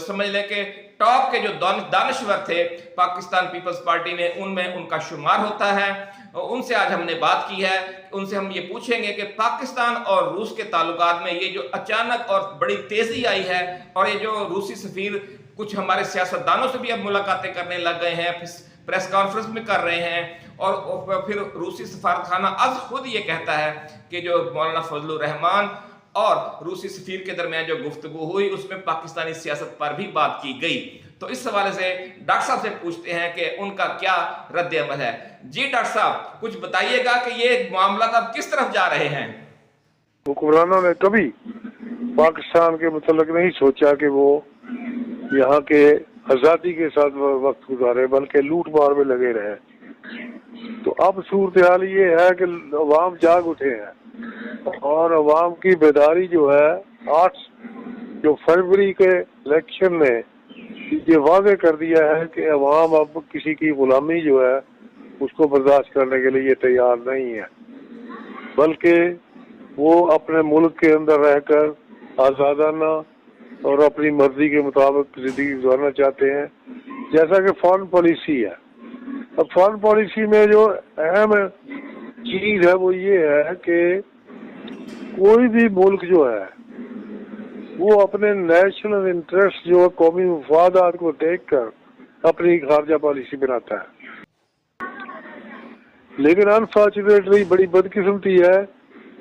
سمجھ لے کہ ٹاپ کے جو دانشور تھے پاکستان پیپلز پارٹی میں، ان میں ان کا شمار ہوتا ہے۔ ان سے آج ہم نے بات کی ہے، ان سے ہم یہ پوچھیں گے کہ پاکستان اور روس کے تعلقات میں یہ جو اچانک اور بڑی تیزی آئی ہے، اور یہ جو روسی سفیر کچھ ہمارے سیاستدانوں سے بھی اب ملاقاتیں کرنے لگ گئے ہیں، پریس کانفرنس میں کر رہے ہیں، اور پھر روسی سفارت خانہ از خود یہ کہتا ہے کہ جو مولانا فضل الرحمان اور روسی سفیر کے درمیان جو گفتگو ہوئی اس میں پاکستانی سیاست پر بھی بات کی گئی۔ تو اس حوالے سے ڈاکٹر صاحب سے پوچھتے ہیں کہ ان کا کیا رد عمل ہے۔ جی ڈاکٹر صاحب، کچھ بتائیے گا کہ یہ معاملات اب کس طرف جا رہے ہیں؟ حکمرانوں نے کبھی پاکستان کے متعلق نہیں سوچا کہ وہ یہاں کے آزادی کے ساتھ وقت گزارے، بلکہ لوٹ مار میں لگے رہے۔ تو اب صورتحال یہ ہے کہ عوام جاگ اٹھے ہیں، اور عوام کی بیداری جو ہے 8 فروری کے الیکشن نے یہ واضح کر دیا ہے کہ عوام اب کسی کی غلامی جو ہے اس کو برداشت کرنے کے لیے تیار نہیں ہے، بلکہ وہ اپنے ملک کے اندر رہ کر آزادانہ اور اپنی مرضی کے مطابق زندگی گزارنا چاہتے ہیں، جیسا کہ فارن پالیسی ہے۔ اب فارن پالیسی میں جو اہم چیز ہے وہ یہ ہے کہ کوئی بھی ملک جو ہے وہ اپنے نیشنل انٹرسٹ جو قومی مفادات کو دیکھ کر اپنی خارجہ پالیسی بناتا ہے، لیکن انفارچونیٹلی بڑی بدقسمتی ہے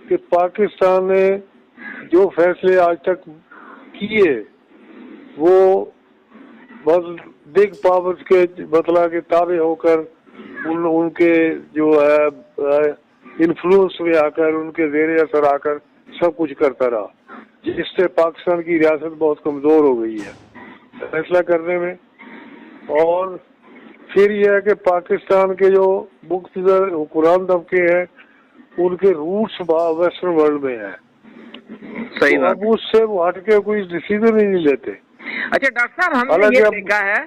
کہ پاکستان نے جو فیصلے آج تک کیے وہ بس بگ پاورز کے مطلب کے تابع ہو کر ان کے جو ہے انفلوئنس میں آ کر، ان کے زیر اثر آ کر سب کچھ کرتا رہا، جس سے پاکستان کی ریاست بہت کمزور ہو گئی ہے فیصلہ کرنے میں۔ اور پھر یہ ہے کہ پاکستان کے جو مقتدر حکمران طبقے ہیں ان کے روٹس ویسٹرن ورلڈ میں ہیں، صحیح، اب اس سے وہ ہٹ کے کوئی ڈیسیزن ہی نہیں لیتے۔ اچھا ڈاکٹر صاحب، ہم نے یہ دیکھا ہے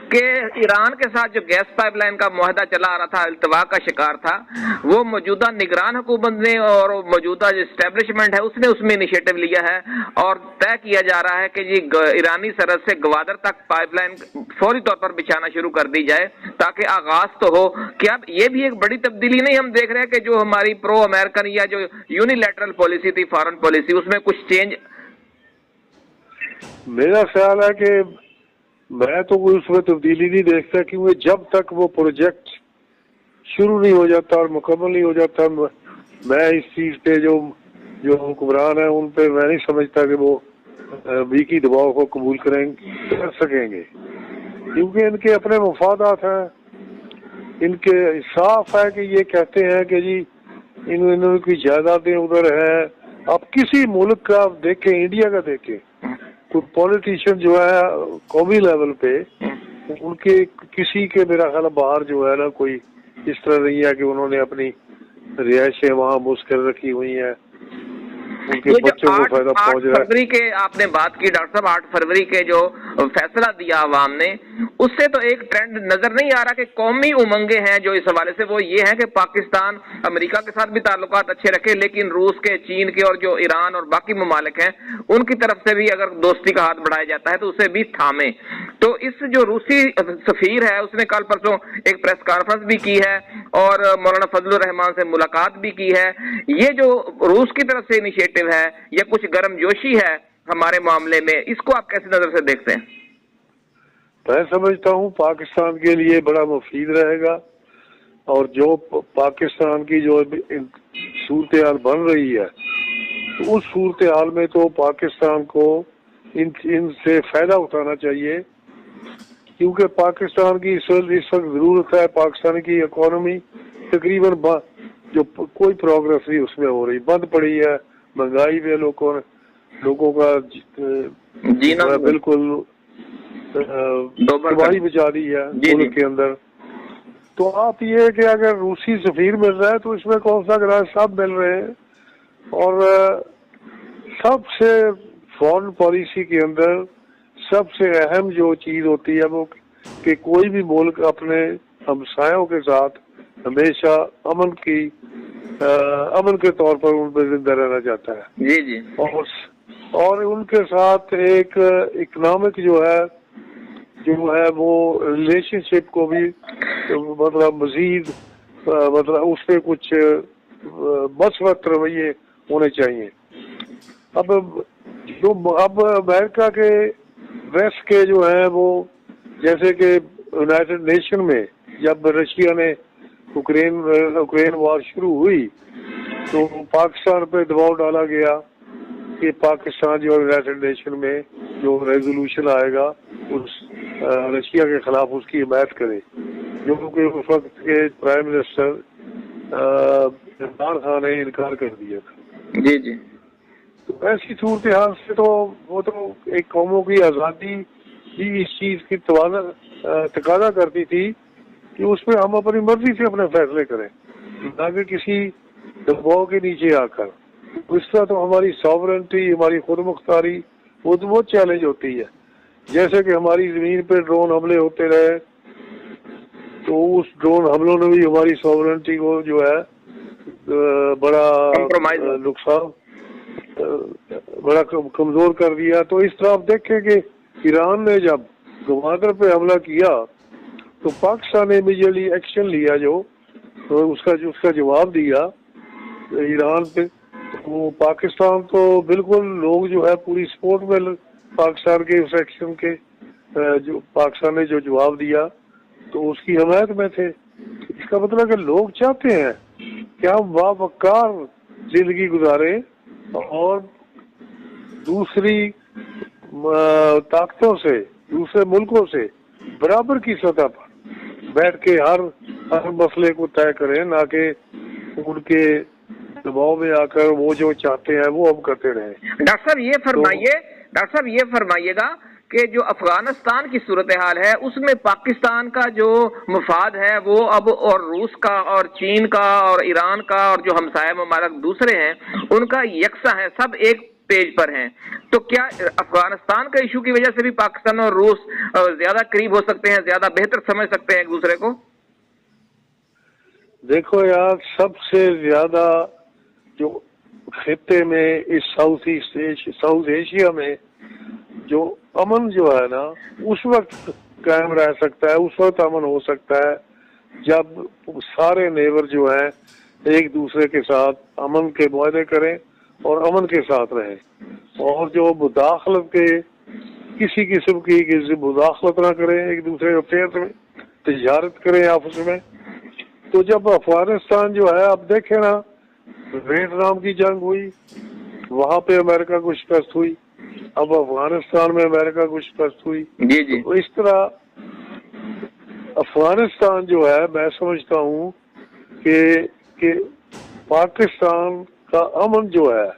کہ ایران کے ساتھ جو گیس پائپ لائن کا معاہدہ چلا آ رہا تھا، التوا کا شکار تھا، وہ موجودہ نگران حکومت نے اور موجودہ جو اسٹیبلشمنٹ ہے اس نے اس میں انیشیٹو لیا ہے، اور طے کیا جا رہا ہے کہ جی ایرانی سرحد سے گوادر تک پائپ لائن فوری طور پر بچھانا شروع کر دی جائے تاکہ آغاز تو ہو۔ کیا یہ بھی ایک بڑی تبدیلی نہیں ہم دیکھ رہے ہیں کہ جو ہماری پرو امریکن یا جو یونیلیٹرل پالیسی تھی فارن پالیسی، اس میں کچھ چینج؟ میرا خیال ہے کہ میں تو کوئی اس میں تبدیلی نہیں دیکھتا، کیونکہ جب تک وہ پروجیکٹ شروع نہیں ہو جاتا اور مکمل نہیں ہو جاتا، میں اس چیز پہ جو जो हुक्मरान हैं उन पे मैं नहीं समझता कि वो अमरीकी दबाव को कबूल कर सकेंगे, क्योंकि इनके अपने मफादात हैं। इनके साफ है कि ये कहते हैं कि जी इन्होंने की जायदादें उधर है। आप किसी मुल्क का आप देखें, इंडिया का देखें, कोई पॉलिटिशियन जो है कौमी लेवल पे उनके किसी के मेरा ख्याल बाहर जो है ना कोई इस तरह नहीं है कि उन्होंने अपनी रिहायशें वहाँ मुस्कर रखी हुई हैं, उनके बच्चों को फायदा पहुंच रहा है। फरवरी के आपने बात की डॉक्टर साहब, 8 फरवरी के जो फैसला दिया अवाम ने, उससे तो एक ट्रेंड नजर नहीं आ रहा कि कौमी उमंगे हैं जो इस हवाले से, वो ये है कि पाकिस्तान अमेरिका के साथ भी ताल्लुकात अच्छे रखे, लेकिन रूस के, चीन के और जो ईरान और बाकी ममालिक हैं उनकी तरफ से भी अगर दोस्ती का हाथ बढ़ाया जाता है तो उसे भी थामे। तो इस जो रूसी सफीर है उसने कल परसों एक प्रेस कॉन्फ्रेंस भी की है और मौलाना फजलुर रहमान से मुलाकात भी की है। ये जो रूस की तरफ से इनिशिएटिव है या कुछ गर्मजोशी है हमारे मामले में, इसको आप कैसे नजर से देखते हैं? मैं समझता हूँ पाकिस्तान के लिए बड़ा मुफीद रहेगा, और जो पाकिस्तान की जो सूरत हाल बन रही है तो उस सूरत हाल में तो पाकिस्तान को इनसे फायदा उठाना चाहिए, क्योंकि पाकिस्तान की इस वक्त जरूरत है। पाकिस्तान की इकोनॉमी तकरीबन जो कोई प्रोग्रेस नहीं उसमें हो रही, बंद पड़ी है। महंगाई में लोगों का जीना बिल्कुल तबाही मचा दी है मुल्क के अंदर। तो आप ये कि अगर रूसी सफीर मिल रहा है तो इसमें कौन सा ग्रास, सब मिल रहे हैं। और सबसे फॉरेन पॉलिसी के अंदर सबसे अहम जो चीज होती है वो कि कोई भी मुल्क अपने हमसायों के साथ हमेशा अमन के तौर पर उन पर जिंदा रहना चाहता है। जी जी। और उनके साथ एक इकोनॉमिक जो है वो रिलेशनशिप को भी मतलब मजीद मतलब उस पर कुछ मस्बत रवैये होने चाहिए। अब अमेरिका के वेस्ट के जो है वो, जैसे कि यूनाइटेड नेशन में जब रशिया ने यूक्रेन वॉर शुरू हुई तो पाकिस्तान पे दबाव डाला गया कि पाकिस्तान जो यूनाइटेड नेशन में जो रेजोल्यूशन आएगा उस रशिया के खिलाफ उसकी हिमायत करे, जो कि उस वक्त के प्राइम मिनिस्टर इमरान खान ने इनकार कर दिया था। जी जी। तो ऐसी सूरत हाल से तो वो तो एक कौमों की आज़ादी ही इस चीज की तकाजा करती थी कि उसमें हम अपनी मर्जी से अपने फैसले करें, ना कि किसी दबाव के नीचे आकर। इस तरह तो हमारी सॉवरेंटी, हमारी खुद मुख्तारी वो चैलेंज होती है। जैसे कि हमारी जमीन पे ड्रोन हमले होते रहे तो उस ड्रोन हमलों ने भी हमारी सॉवरेंटी को जो है बड़ा नुकसान, बड़ा कमजोर कर दिया। तो इस तरह आप देखें कि ईरान ने जब गवादर पे हमला किया तो पाकिस्तान ने इमीडिएटली एक्शन लिया, जो तो उसका जवाब दिया ईरान पे। वो पाकिस्तान तो बिल्कुल लोग जो है पूरी सपोर्ट में पाकिस्तान के उस एक्शन के, जो पाकिस्तान ने जो जवाब दिया तो उसकी हमायत में थे। इसका मतलब कि लोग चाहते हैं कि हम बावकार जिंदगी गुजारे और दूसरी ताकतों से, दूसरे मुल्कों से बराबर की सतह पर बैठ के हर मसले को तय करें, ना कि उनके दबाव में आकर वो जो चाहते हैं वो हम करते रहे। डॉक्टर साहब ये फरमाइएगा कि जो अफगानिस्तान की सूरत हाल है उसमें पाकिस्तान का जो मफाद है वो अब, और रूस का और चीन का और ईरान का और जो हमसाया ममालिक दूसरे हैं उनका यकसा है, सब एक पेज पर हैं। तो क्या अफगानिस्तान का इशू की वजह से भी पाकिस्तान और रूस ज्यादा करीब हो सकते हैं, ज्यादा बेहतर समझ सकते हैं एक दूसरे को? देखो यार, सबसे ज्यादा जो खित्ते में इस साउथ एशिया में जो अमन जो है ना उस वक्त कायम रह सकता है, उस वक्त अमन हो सकता है जब सारे नेबर जो हैं एक दूसरे के साथ अमन के मुआहदे करें और अमन के साथ रहें, और जो मुदाखलत के किसी किस्म की मुदाखलत ना करें, एक दूसरे अफेयर में तजारत करें आपस में। तो जब अफगानिस्तान जो है, अब देखें ना, वियतनाम की जंग हुई, वहाँ पे अमेरिका को शिकस्त हुई, अब अफगानिस्तान में अमेरिका को शिकस्त हुई। जी जी। तो इस तरह अफगानिस्तान जो है, मैं समझता हूँ कि पाकिस्तान का अमन जो है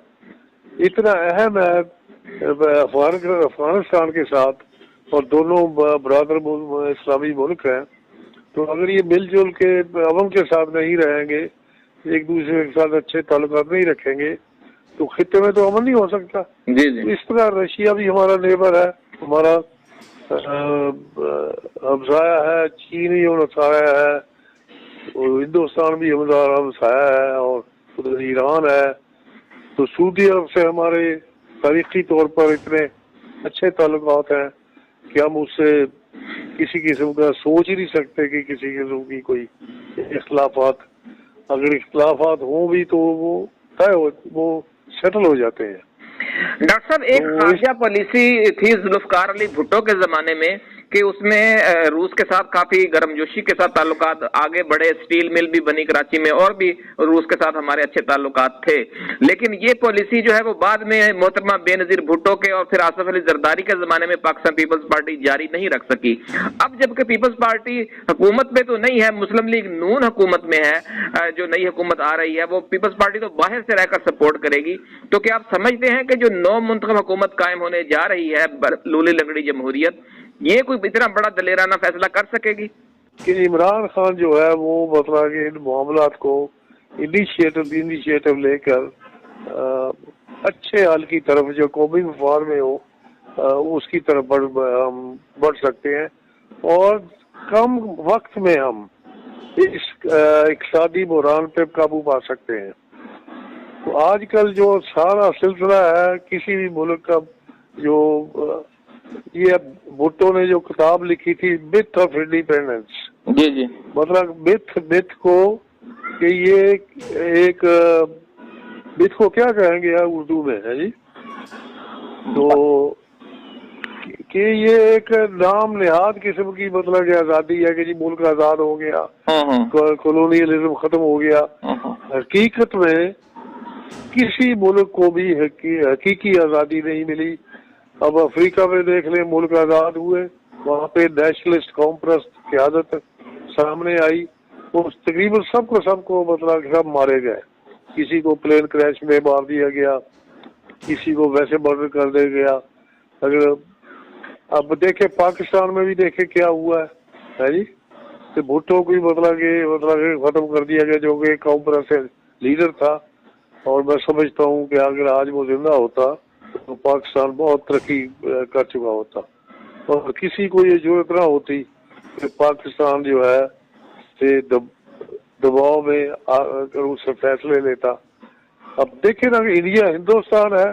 इतना अहम है अफगानिस्तान के साथ, और दोनों बरादर इस्लामी मुल्क हैं, तो अगर ये मिलजुल के अमन के साथ नहीं रहेंगे, एक दूसरे के साथ अच्छे ताल्लुकात नहीं रखेंगे, तो खित्ते में तो अमन नहीं हो सकता। जी जी। इस तरह रशिया भी हमारा नेबर है, हमारा हमसाया है, चीन भी हमसाया है, और हिंदुस्तान भी हमारा हमसाया है, और उधर ईरान है। तो सऊदी अरब से हमारे तारीखी तौर पर इतने अच्छे ताल्लुकात हैं कि हम उससे किसी किस्म का सोच ही नहीं सकते कि किसी किस्म की कोई इख्तलाफात, अगर इख्तलाफात हों भी तो वो सेटल हो जाते हैं। डॉक्टर साहब, एक खारजा पॉलिसी थी जुल्फकार अली भुट्टो के जमाने में कि उसमें रूस के साथ काफी गर्मजोशी के साथ ताल्लुकात आगे बढ़े, स्टील मिल भी बनी कराची में, और भी रूस के साथ हमारे अच्छे ताल्लुकात थे। लेकिन ये पॉलिसी जो है वो बाद में मोहतरमा बेनजीर भुट्टो के और फिर आसफ अली जरदारी के जमाने में पाकिस्तान पीपल्स पार्टी जारी नहीं रख सकी। अब जबकि पीपल्स पार्टी हुकूमत में तो नहीं है, मुस्लिम लीग नून हुकूमत में है, जो नई हुकूमत आ रही है वो पीपल्स पार्टी तो बाहर से रहकर सपोर्ट करेगी, तो क्या आप समझते हैं कि जो नौ मुंतखब हुकूमत कायम होने जा रही है, लूली लंगड़ी जमहूरियत, ये कोई इतना बड़ा दलेराना फैसला कर सकेगी? कि इमरान खान जो है वो मतलब कि इन मामलात को इनिशिएटिव लेकर अच्छे हाल की तरफ, जो कौमी मफाद में हो, उसकी तरफ बढ़ सकते हैं, और कम वक्त में हम इस इक़्तिसादी बुहरान पे काबू पा सकते हैं। तो आजकल जो सारा सिलसिला है किसी भी मुल्क का, जो ये भुट्टो ने जो किताब लिखी थी मिथ ऑफ इंडिपेंडेंस, जी जी, मतलब मिथ को कि ये एक मिथ को क्या कहेंगे यार उर्दू में, है जी, तो कि ये एक नाम निहाद किस्म की मतलब कि आज़ादी है कि जी मुल्क आज़ाद हो गया, कॉलोनियलिज्म खत्म हो गया। हकीकत में किसी मुल्क को भी हकीकी आज़ादी नहीं मिली। अब अफ्रीका में देख लें, मुल्क आज़ाद हुए, वहाँ पे नेशनलिस्ट कौम परस्त क़यादत सामने आई, वो तकरीबन सबको मतलब सब मारे गए, किसी को प्लेन क्रैश में मार दिया गया, किसी को वैसे मर्डर कर दिया गया। अगर अब देखे पाकिस्तान में भी देखे क्या हुआ है जी, तो भुट्टो को मतलब खत्म कर दिया गया, जो कि कौम परस्त लीडर था, और मैं समझता हूँ कि अगर आज वो जिंदा होता तो पाकिस्तान बहुत तरक्की कर चुका होता, और किसी को ये जरूरत ना होती कि पाकिस्तान जो है से दबाव में आकर उससे फैसले लेता। अब देखे ना कि इंडिया, हिंदुस्तान है,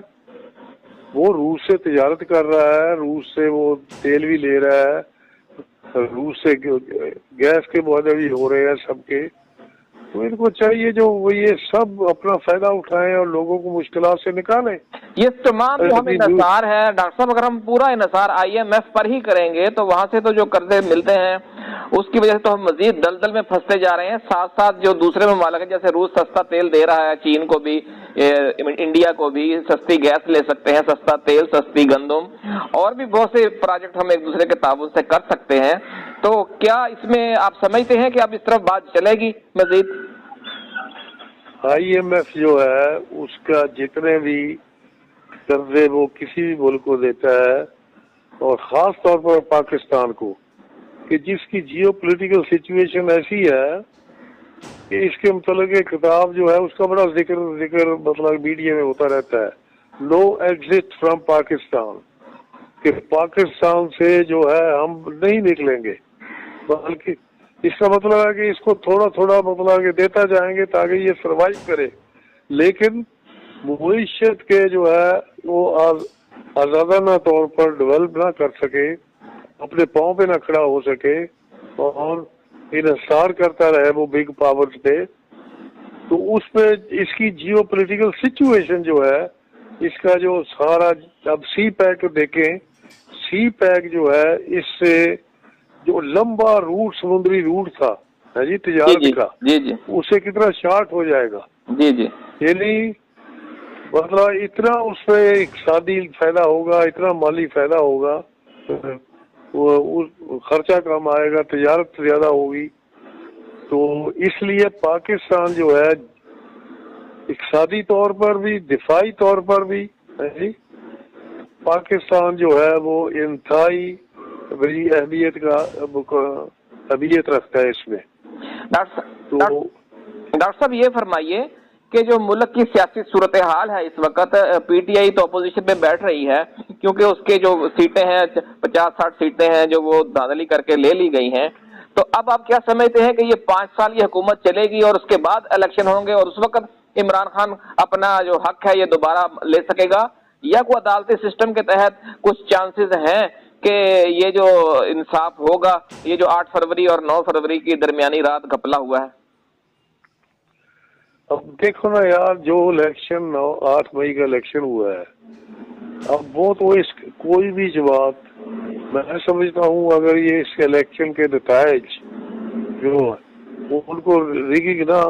वो रूस से तिजारत कर रहा है, रूस से वो तेल भी ले रहा है, रूस से गैस के मुआहदे भी हो रहे हैं सबके, तो इनको चाहिए जो वो ये सब अपना फायदा उठाएं और लोगों को मुश्किलात से निकालें। ये तमाम जो हमें इन्हिसार है डॉक्टर साहब, अगर हम पूरा इन्हिसार IMF पर ही करेंगे तो वहां से तो जो कर्जे मिलते हैं उसकी वजह से तो हम मजीद दलदल में फंसते जा रहे हैं। साथ साथ जो दूसरे ममालिक जैसे रूस सस्ता तेल दे रहा है, चीन को भी, इंडिया को भी सस्ती गैस ले सकते हैं, सस्ता तेल, सस्ती गंदम, और भी बहुत से प्रोजेक्ट हम एक दूसरे के ताबून से कर सकते हैं। तो क्या इसमें आप समझते हैं कि अब इस तरफ बात चलेगी मजीद? IMF जो है उसका जितने भी कर्जे वो किसी भी मुल्क को देता है, और खास तौर पर पाकिस्तान को, कि जिसकी जियोपॉलिटिकल सिचुएशन ऐसी है कि इसके मतलब एक किताब जो है उसका बड़ा जिक्र मतलब मीडिया में होता रहता है, नो एग्जिट फ्रॉम पाकिस्तान, कि पाकिस्तान से जो है हम नहीं निकलेंगे, बल्कि इसका मतलब है कि इसको थोड़ा थोड़ा मतलब कि देता जाएंगे ताकि ये सरवाइव करे, लेकिन मुईशत के जो है वो आज़ादाना तौर पर डेवलप ना कर सके, अपने पाँव पे ना खड़ा हो सके, और इन्हिसार करता रहे वो बिग पावर्स पे। तो उसमें इसकी जियोपॉलिटिकल सिचुएशन जो है, इसका जो सारा, अब CPEC देखें, CPEC जो है इससे जो लंबा रूट, समुद्री रूट था है जी तिजारत का, जी जी, उससे कितना शॉर्ट हो जाएगा। जी जी, यानी मतलब इतना उसमें इक़्तिसादी फायदा होगा, इतना माली फायदा होगा, वो खर्चा कम आएगा, तजारत ज्यादा होगी। तो इसलिए पाकिस्तान जो है इक़्तिसादी तौर पर भी, दिफाई तौर पर भी, पाकिस्तान जो है वो इंतहाई बड़ी अहमियत रखता है इसमें। डॉक्टर साहब ये फरमाइए कि जो मुल्क की सियासी सूरत हाल है इस वक्त, पीटीआई तो अपोजिशन में बैठ रही है क्योंकि उसके जो सीटें हैं 50-60 सीटें हैं जो वो धांधली करके ले ली गई हैं। तो अब आप क्या समझते हैं कि ये 5 साल ये हुकूमत चलेगी और उसके बाद इलेक्शन होंगे और उस वक्त इमरान खान अपना जो हक है ये दोबारा ले सकेगा, या कोई अदालती सिस्टम के तहत कुछ चांसेस हैं कि ये जो इंसाफ होगा, ये जो 8 फरवरी और 9 फरवरी की दरमियानी रात घपला हुआ है? अब देखो ना यार, जो इलेक्शन 8 मई का इलेक्शन हुआ है, अब वो तो इस कोई भी जवाब, मैं समझता हूँ अगर ये इस इलेक्शन के नताइज जो वो उनको रिगिंग ना,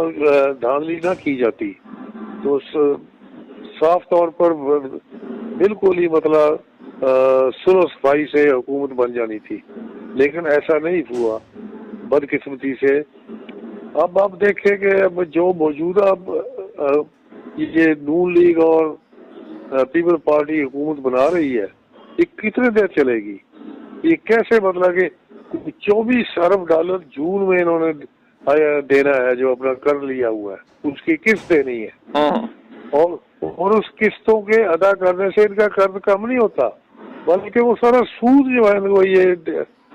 धांधली ना की जाती तो साफ तौर पर बिल्कुल ही मतलब सुलह सफाई से हुकूमत बन जानी थी, लेकिन ऐसा नहीं हुआ बदकिस्मती से। अब आप देखें कि अब जो मौजूदा ये नून लीग और पीपल पार्टी हुकूमत बना रही है, ये कितने देर चलेगी? ये कैसे मतलब कि 24 अरब डॉलर जून में इन्होंने देना है जो अपना कर लिया हुआ है, उसकी किस्त देनी है और उस किस्तों के अदा करने से इनका कर्ज कम नहीं होता, बल्कि वो सारा सूद जो है वो ये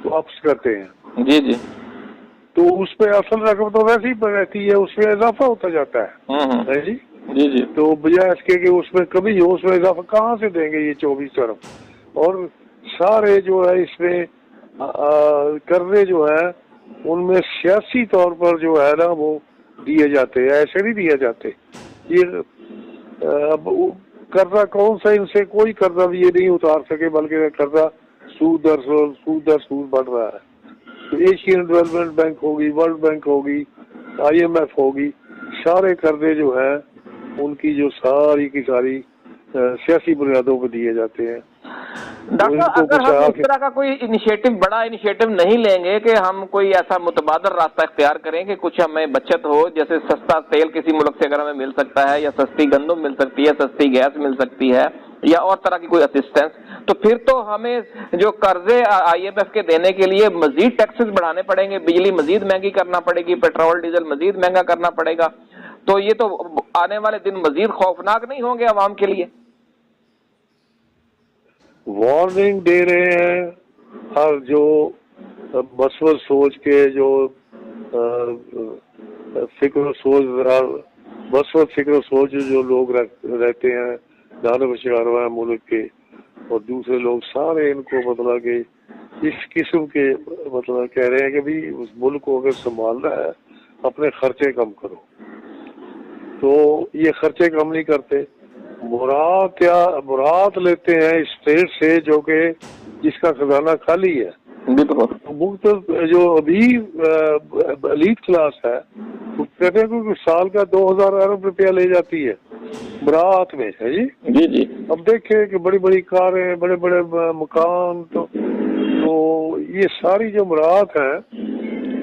वापस करते हैं। जी जी। तो उस पे असल रकम तो वैसे ही रहती है, उसमें इजाफा होता जाता है जी जी जी। तो बजाय इसके कि उसमें कभी हो, उसमें इजाफा कहाँ से देंगे ये 24 अरब? और सारे जो है इसमें कर्जे जो है उनमें सियासी तौर पर जो है ना वो दिए जाते हैं, ऐसे नहीं दिए जाते। ये अब कर्जा कौन सा, इनसे कोई कर्जा भी ये नहीं उतार सके, बल्कि कर्जा सूद दर सूद बढ़ रहा है। तो एशियन डेवलपमेंट बैंक होगी, वर्ल्ड बैंक होगी, IMF होगी, सारे कर्जे जो है उनकी जो सारी की सारी सियासी बुनियादों पर दिए जाते हैं। डॉक्टर अगर हम इस तरह का कोई बड़ा इनिशिएटिव नहीं लेंगे कि हम कोई ऐसा मुतबादल रास्ता इख्तियार करें कि कुछ हमें बचत हो, जैसे सस्ता तेल किसी मुल्क से अगर हमें मिल सकता है, या सस्ती गंदम मिल सकती है, सस्ती गैस मिल सकती है, या और तरह की कोई असिस्टेंस, तो फिर तो हमें जो कर्जे IMF के देने के लिए मजीद टैक्सेस बढ़ाने पड़ेंगे, बिजली मजीद महंगी करना पड़ेगी, पेट्रोल डीजल मजीद महंगा करना पड़ेगा। तो ये तो आने वाले दिन मजीद खौफनाक नहीं होंगे अवाम के लिए? वार्निंग दे रहे हैं हर जो मसवत सोच के, जो फिक्र सोच जो लोग रहते हैं दानव शिकार मुल्क के, और दूसरे लोग सारे इनको मतलब कि इस किस्म के मतलब कह रहे हैं कि भाई उस मुल्क को अगर संभालना है अपने खर्चे कम करो। तो ये खर्चे कम नहीं करते, मुराद लेते हैं स्टेट से जो कि जिसका खजाना खाली है। मुफ्त जो अभी एलीट क्लास है वो कहते हैं कि साल का 2000 अरब रुपया ले जाती है मुराद में, है जी जी जी। अब देखें कि बड़ी बड़ी कारें, बड़े बड़े मकान, तो ये सारी जो मुराद है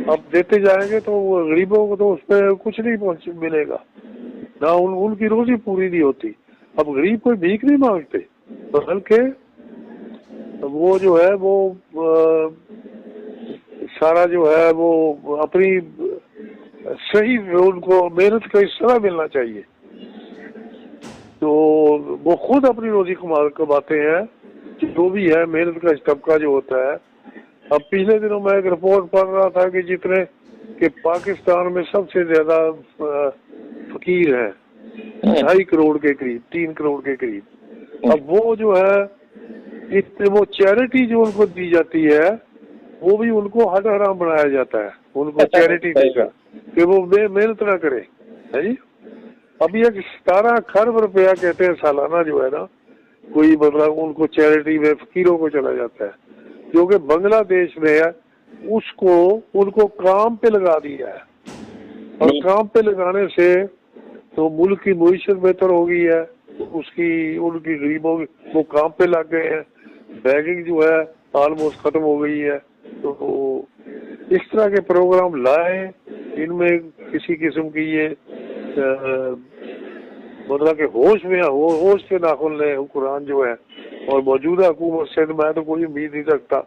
अब देते जाएंगे तो गरीबों को तो उस पर कुछ नहीं मिलेगा ना, उनकी रोजी पूरी नहीं होती। अब गरीब कोई भीख नहीं मांगते, बल्कि वो जो है वो सारा जो है वो अपनी सही उनको मेहनत का हिस्सा मिलना चाहिए। तो वो खुद अपनी रोजी कमाते हैं, जो भी है मेहनत का तबका जो होता है। अब पिछले दिनों मैं एक रिपोर्ट पढ़ रहा था कि जितने कि पाकिस्तान में सबसे ज्यादा फकीर है 2.5 करोड़ के करीब, 3 करोड़ के करीब। अब वो जो है इतने वो चैरिटी जो उनको दी जाती है वो भी उनको हद हराम बनाया जाता है, उनको चैरिटी देकर कि वो मेहनत ना करे, है जी। अभी एक 17 खरब रुपया कहते हैं सालाना जो है ना, कोई मतलब उनको चैरिटी में फकीरों को चला जाता है, जो कि बांग्लादेश में है उसको उनको काम पे लगा दिया है। और काम पे लगाने से तो मुल्क की मईशत बेहतर हो गई है, اس کی ان کی غریبوں وہ کام پہ لگ گئے ہیں, بیگنگ جو ہے آلموسٹ ختم ہو گئی ہے. تو اس طرح کے پروگرام لائیں, ان میں کسی قسم کی یہ مطلب کہ ہوش کے ناخن لیں حکمران جو ہے, اور موجودہ حکومت سے میں تو کوئی امید نہیں رکھتا.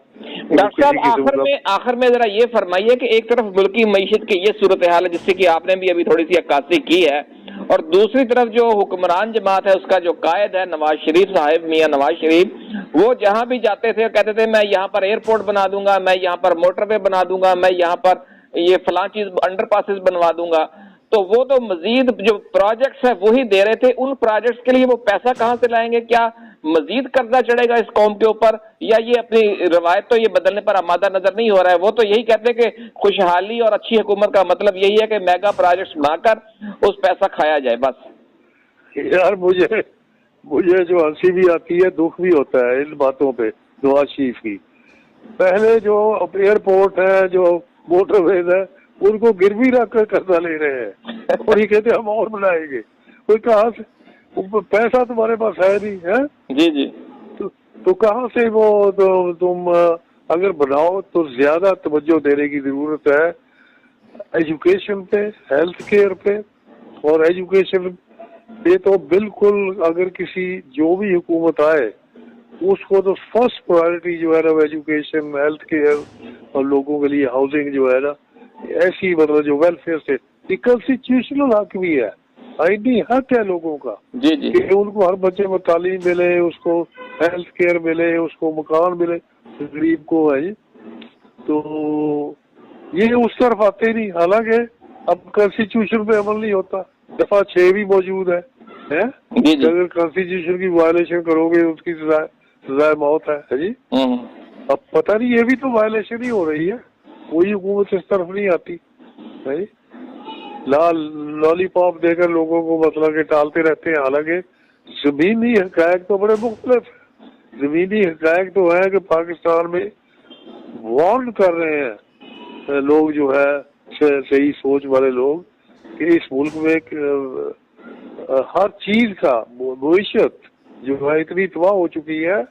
ڈاکٹر صاحب آخر میں ذرا یہ فرمائیے کہ ایک طرف ملکی معیشت کی یہ صورتحال ہے جس سے کہ آپ نے بھی ابھی تھوڑی سی عکاسی کی ہے, اور دوسری طرف جو حکمران جماعت ہے اس کا جو قائد ہے نواز شریف صاحب, میاں نواز شریف, وہ جہاں بھی جاتے تھے کہتے تھے میں یہاں پر ایئرپورٹ بنا دوں گا, میں یہاں پر موٹر وے بنا دوں گا, میں یہاں پر یہ فلاں چیز انڈر پاسز بنوا دوں گا. تو وہ تو مزید جو پروجیکٹس ہیں وہی دے رہے تھے, ان پروجیکٹس کے لیے وہ پیسہ کہاں سے لائیں گے؟ کیا مزید قرضہ چڑھے گا اس قوم کے اوپر, یا یہ اپنی روایت تو یہ بدلنے پر آمادہ نظر نہیں ہو رہا ہے؟ وہ تو یہی کہتے ہیں کہ خوشحالی اور اچھی حکومت کا مطلب یہی ہے کہ میگا پروجیکٹس بنا کر اس پیسہ کھایا جائے بس. یار مجھے جو ہنسی بھی آتی ہے, دکھ بھی ہوتا ہے ان باتوں پہ نواز شریف کی. پہلے جو ایئرپورٹ ہے, جو موٹر ویز ہے, ان کو گروی رکھ کر قرضہ لے رہے ہیں, اور یہ کہتے ہیں ہم اور بنائیں گے. کوئی کہاں سے پیسہ تمہارے پاس ہے نہیں ہے؟ جی جی. تو کہاں سے وہ تم اگر بناؤ تو زیادہ توجہ دینے کی ضرورت ہے ایجوکیشن پہ, ہیلتھ کیئر پہ. اور ایجوکیشن پہ تو بالکل اگر کسی جو بھی حکومت آئے اس کو تو فرسٹ پرائرٹی جو ہے نا ایجوکیشن, ہیلتھ کیئر, اور لوگوں کے لیے ہاؤسنگ جو ہے نا ایسی مطلب جو ویلفیئر سے کنسٹیٹیوشنل حق بھی ہے, آئینی حق ہے لوگوں کا جی جی. کہ ان کو ہر بچے کو تعلیم ملے, اس کو ہیلتھ کیئر ملے, اس کو مکان ملے غریب کو ہے. تو یہ اس طرف آتے نہیں, حالانکہ اب کانسٹیٹیوشن پہ عمل نہیں ہوتا. دفعہ 6 بھی موجود ہے, اگر کانسٹیٹیوشن کی وائلیشن کرو گے اس کی سزائے موت ہے جی. اب پتہ نہیں یہ بھی تو وائلیشن ہی ہو رہی ہے, کوئی حکومت اس طرف نہیں آتی ہے. لالی پاپ دے کر لوگوں کو مطلب کہ ٹالتے رہتے ہیں, حالانکہ زمینی حقائق تو بڑے مختلف ہیں. زمینی حقائق تو ہے کہ پاکستان میں وارن کر رہے ہیں لوگ جو ہے صحیح سوچ والے لوگ کہ اس ملک میں ہر چیز کا معیشت جو ہے اتنی تباہ ہو چکی ہے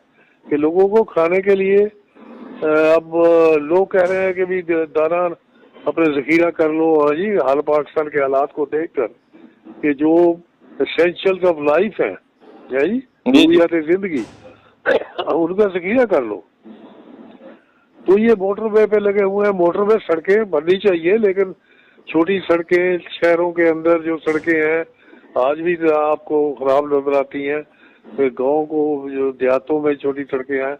کہ لوگوں کو کھانے کے لیے اب لوگ کہہ رہے ہیں کہ بھی دانا اپنے ذخیرہ کر لو. جی حال پاکستان کے حالات کو دیکھ کر کہ جو اسینشلز آف لائف ہیں جی ضروریات زندگی ان کا ذخیرہ کر لو. تو یہ موٹر وے پہ لگے ہوئے ہیں. موٹر وے سڑکیں بننی چاہیے, لیکن چھوٹی سڑکیں شہروں کے اندر جو سڑکیں ہیں آج بھی آپ کو خراب نظر آتی ہیں. گاؤں کو جو دیہاتوں میں چھوٹی سڑکیں ہیں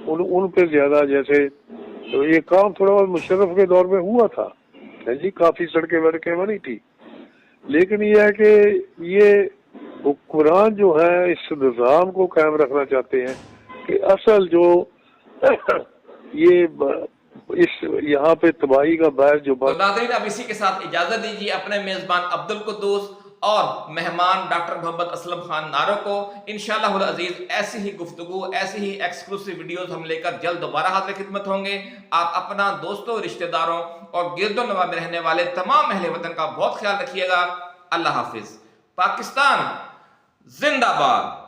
ان پہ زیادہ, جیسے یہ کام تھوڑا بہت مشرف کے دور میں ہوا تھا جی, کافی سڑکیں وڑکیں بنی تھی. لیکن یہ ہے کہ یہ حکمران جو ہے اس نظام کو قائم رکھنا چاہتے ہیں کہ اصل جو یہ اس یہاں پہ تباہی کا باعث جو تو ناظرین اب اسی کے ساتھ اجازت دیجیے اپنے میزبان عبدالقدوس اور مہمان ڈاکٹر محمد اسلم خان نارو کو. انشاءاللہ العزیز ایسی ہی گفتگو, ایسی ہی ایکسکلوسیو ویڈیوز ہم لے کر جلد دوبارہ حاضر خدمت ہوں گے. آپ اپنا دوستوں, رشتہ داروں اور گرد و نواح میں رہنے والے تمام اہل وطن کا بہت خیال رکھیے گا. اللہ حافظ. پاکستان زندہ باد.